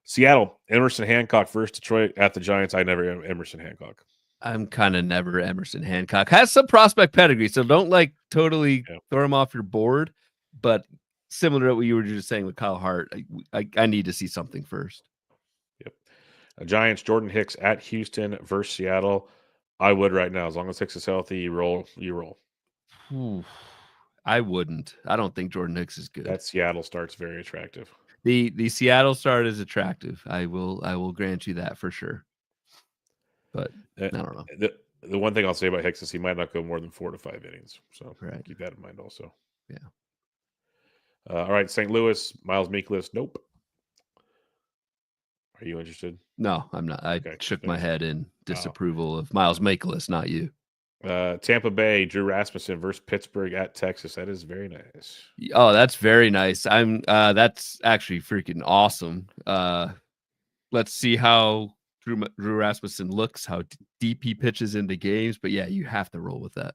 Seattle, Emerson Hancock versus Detroit at the Giants. I never am Emerson Hancock. I'm kind of never Emerson Hancock. Has some prospect pedigree, so don't like totally throw him off your board. But similar to what you were just saying with Kyle Hart, I need to see something first. Yep. Giants, Jordan Hicks at Houston versus Seattle. I would right now. As long as Hicks is healthy, you roll. Ooh, I wouldn't. I don't think Jordan Hicks is good. That Seattle start's very attractive. The Seattle start is attractive. I will grant you that for sure. But I don't know. The one thing I'll say about Hicks is he might not go more than 4 to 5 innings. So keep that in mind also. Yeah. All right, St. Louis, Miles Mikolas. Nope. Are you interested? No, I'm not. I shook my head in disapproval of Miles Mikolas, not you. Tampa Bay, Drew Rasmussen versus Pittsburgh at Texas. That is very nice. Oh, that's very nice. That's actually freaking awesome. Let's see how Drew Rasmussen looks, how deep he pitches into games. But yeah, you have to roll with that.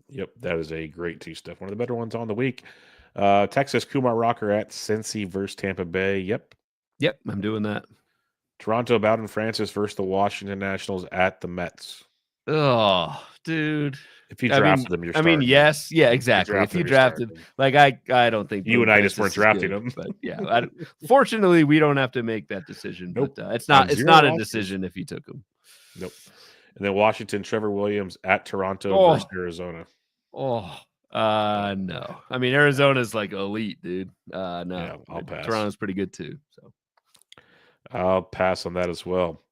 Yep, that is a great two-step. One of the better ones on the week. Texas, Kumar Rocker at Cincy versus Tampa Bay. Yep, I'm doing that. Toronto, Bowden Francis versus the Washington Nationals at the Mets. Oh, dude. If you drafted them, you're starting. yes, yeah, exactly. If you drafted, like I don't think you and I just weren't drafting them, but yeah. Fortunately, we don't have to make that decision. Nope. But it's not a decision if you took them. Nope. And then Washington, Trevor Williams at Toronto versus Arizona. No. I mean, Arizona's like elite, dude. No, yeah, I'll pass. Toronto's pretty good too. So I'll pass on that as well.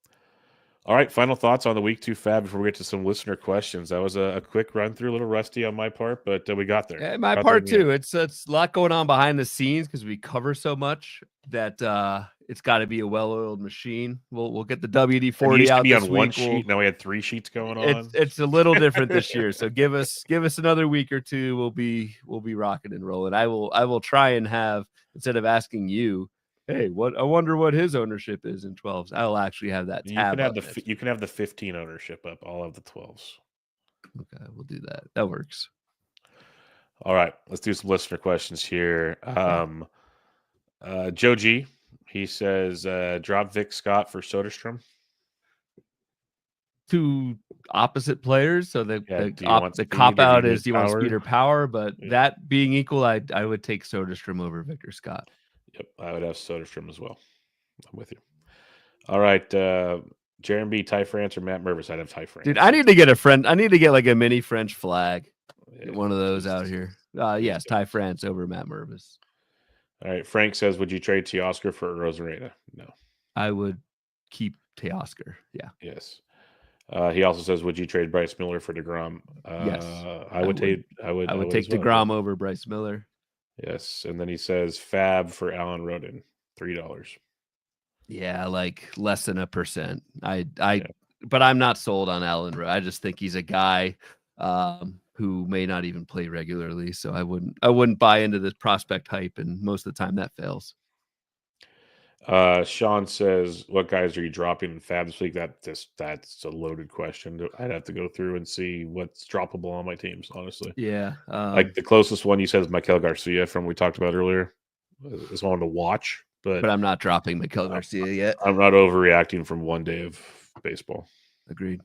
All right, final thoughts on the week 2 FAAB before we get to some listener questions. That was a quick run through, a little rusty on my part, but we got there. Yeah, my part too. It's a lot going on behind the scenes because we cover so much that it's got to be a well-oiled machine. We'll get the WD-40 out this on week. One sheet. Now we had 3 sheets going on. It's a little different this year. So give us another week or two. We'll be rocking and rolling. I will try and have, instead of asking you, hey, I wonder what his ownership is in 12s. I'll actually have that tab. You can have the 15 ownership up. I'll have the 12s. Okay, we'll do that. That works. All right, let's do some listener questions here. Joe G, he says, drop Vic Scott for Soderstrom. 2 opposite players, so the cop out is do you want speed or power, but that being equal, I would take Soderstrom over Victor Scott. Yep, I would have Soderstrom as well. I'm with you. All right, Jeremy, Ty France or Matt Mervis? I'd have Ty France. Dude, I need to get a friend. I need to get like a mini French flag. Get one of those out here. Yes, Ty France over Matt Mervis. All right, Frank says, would you trade Teoscar for Rosarena? No. I would keep Teoscar. Yeah. Yes. He also says, would you trade Bryce Miller for DeGrom? Yes. I would take DeGrom over Bryce Miller. Yes. And then he says FAAB for Alan Rodin, $3. Yeah, like less than 1%. But I'm not sold on Alan Rodin. I just think he's a guy who may not even play regularly. So I wouldn't buy into the prospect hype, and most of the time that fails. Sean says, what guys are you dropping in FAAB this week? That's a loaded question. I'd have to go through and see what's droppable on my teams, honestly. Yeah. Like the closest one you said is Maikel Garcia from we talked about earlier. Is one to watch, but I'm not dropping Maikel Garcia yet. I'm not overreacting from one day of baseball. Agreed.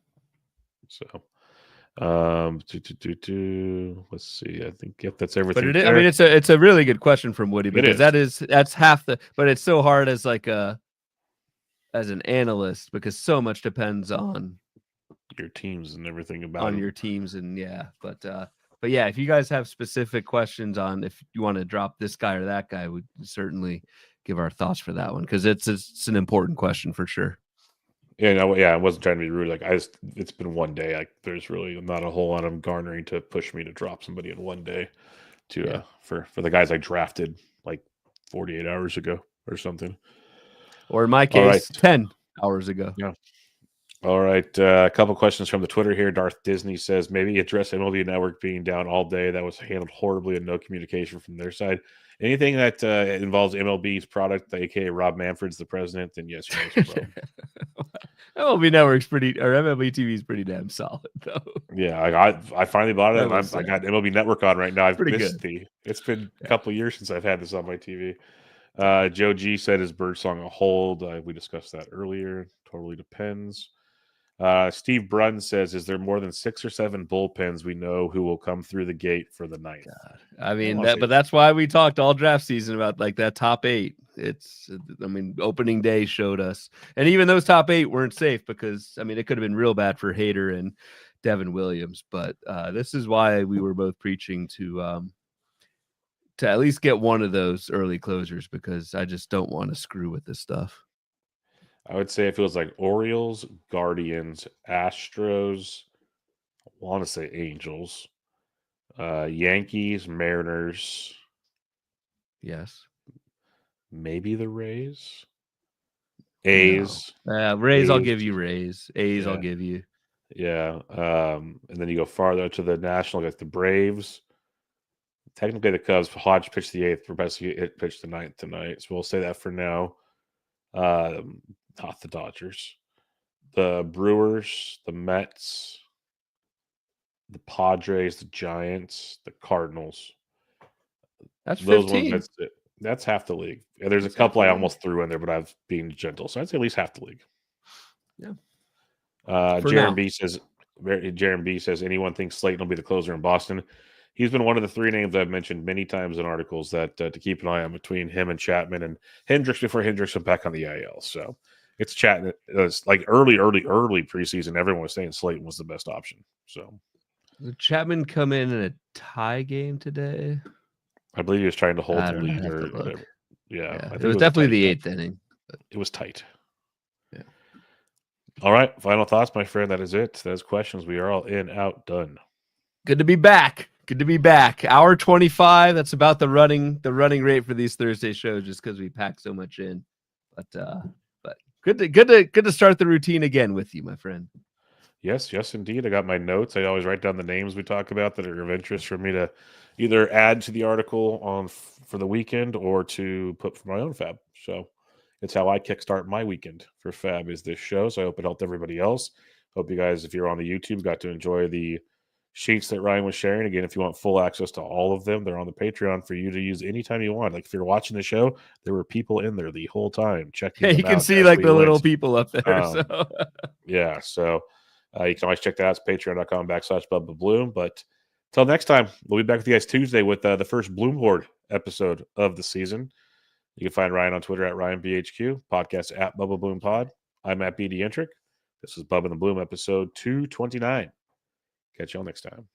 So let's see. I think that's everything. But I mean, it's a really good question from Woody, because that's half the. But it's so hard as as an analyst, because so much depends on your teams and everything about your teams, and yeah. But yeah, if you guys have specific questions on if you want to drop this guy or that guy, we'd certainly give our thoughts for that one, because it's an important question for sure. Yeah, I wasn't trying to be rude. Like it's been one day. Like there's really not a whole lot of garnering to push me to drop somebody in one day for the guys I drafted like 48 hours ago or something. Or in my case, 10 hours ago. Yeah. All right. A couple questions from the Twitter here. Darth Disney says, maybe address MLB Network being down all day. That was handled horribly and no communication from their side. Anything that involves MLB's product, aka Rob Manfred's the president, then yes, you know it's a problem. MLB Network's MLB TV is pretty damn solid, though. Yeah, I finally bought it. I got MLB Network on right now. I've missed it's been a couple of years since I've had this on my TV. Joe G said, is Birdsong a hold? We discussed that earlier. Totally depends. Steve Brunn says, is there more than 6 or 7 bullpens we know who will come through the gate for the 9th? God. I mean, but that's why we talked all draft season about like that top 8. Opening day showed us, and even those top 8 weren't safe, because it could have been real bad for Hader and Devin Williams. But this is why we were both preaching to at least get one of those early closers, because I just don't want to screw with this stuff. I would say it feels like Orioles, Guardians, Astros, I want to say Angels, Yankees, Mariners. Yes. Maybe the Rays. A's. No. Rays, I'll give you Rays. A's, I'll give you. Yeah. And then you go farther to the National, like the Braves. Technically, the Cubs. Hodge pitched the 8th. Probesky pitched the 9th tonight. So we'll say that for now. Not the Dodgers. The Brewers, the Mets, the Padres, the Giants, the Cardinals. That's Those 15. ones, that's half the league. Yeah, there's That's a couple half I the almost threw in there, but I've been gentle. So I'd say at least half the league. Yeah. Jaron B says anyone thinks Slayton will be the closer in Boston. He's been one of the 3 names I've mentioned many times in articles that to keep an eye on between him and Chapman and Hendricks before Hendricks went back on the IL. So it's chatting. It's like early preseason. Everyone was saying Slayton was the best option. So did Chapman come in a tie game today? I believe he was trying to hold I the don't know, lead I'd have or to look. whatever. Yeah, I It think was definitely the tight 8th inning. It was tight. Yeah. All right. Final thoughts, my friend. That is it. Those questions. We are all in, out, done. Good to be back. Good to be back. Hour 25. That's about the running rate for these Thursday shows, just because we pack so much in. But good to start the routine again with you, my friend. Yes, indeed. I got my notes. I always write down the names we talk about that are of interest for me to either add to the article on for the weekend or to put for my own FAAB. So it's how I kickstart my weekend for FAAB is this show. So I hope it helped everybody else. Hope you guys, if you're on the YouTube, got to enjoy the sheets that Ryan was sharing. Again, if you want full access to all of them, they're on the Patreon for you to use anytime you want. Like if you're watching the show, there were people in there the whole time checking them You can out see as like we the little went. people up there. So Yeah, so you can always check that out. It's patreon.com/Bubba Bloom. But until next time, we'll be back with you guys Tuesday with the first Bloom Horde episode of the season. You can find Ryan on Twitter at RyanBHQ, podcast at Bubba Bloom Pod. I'm at BD Entric. This is Bubba and the Bloom episode 229. Catch y'all next time.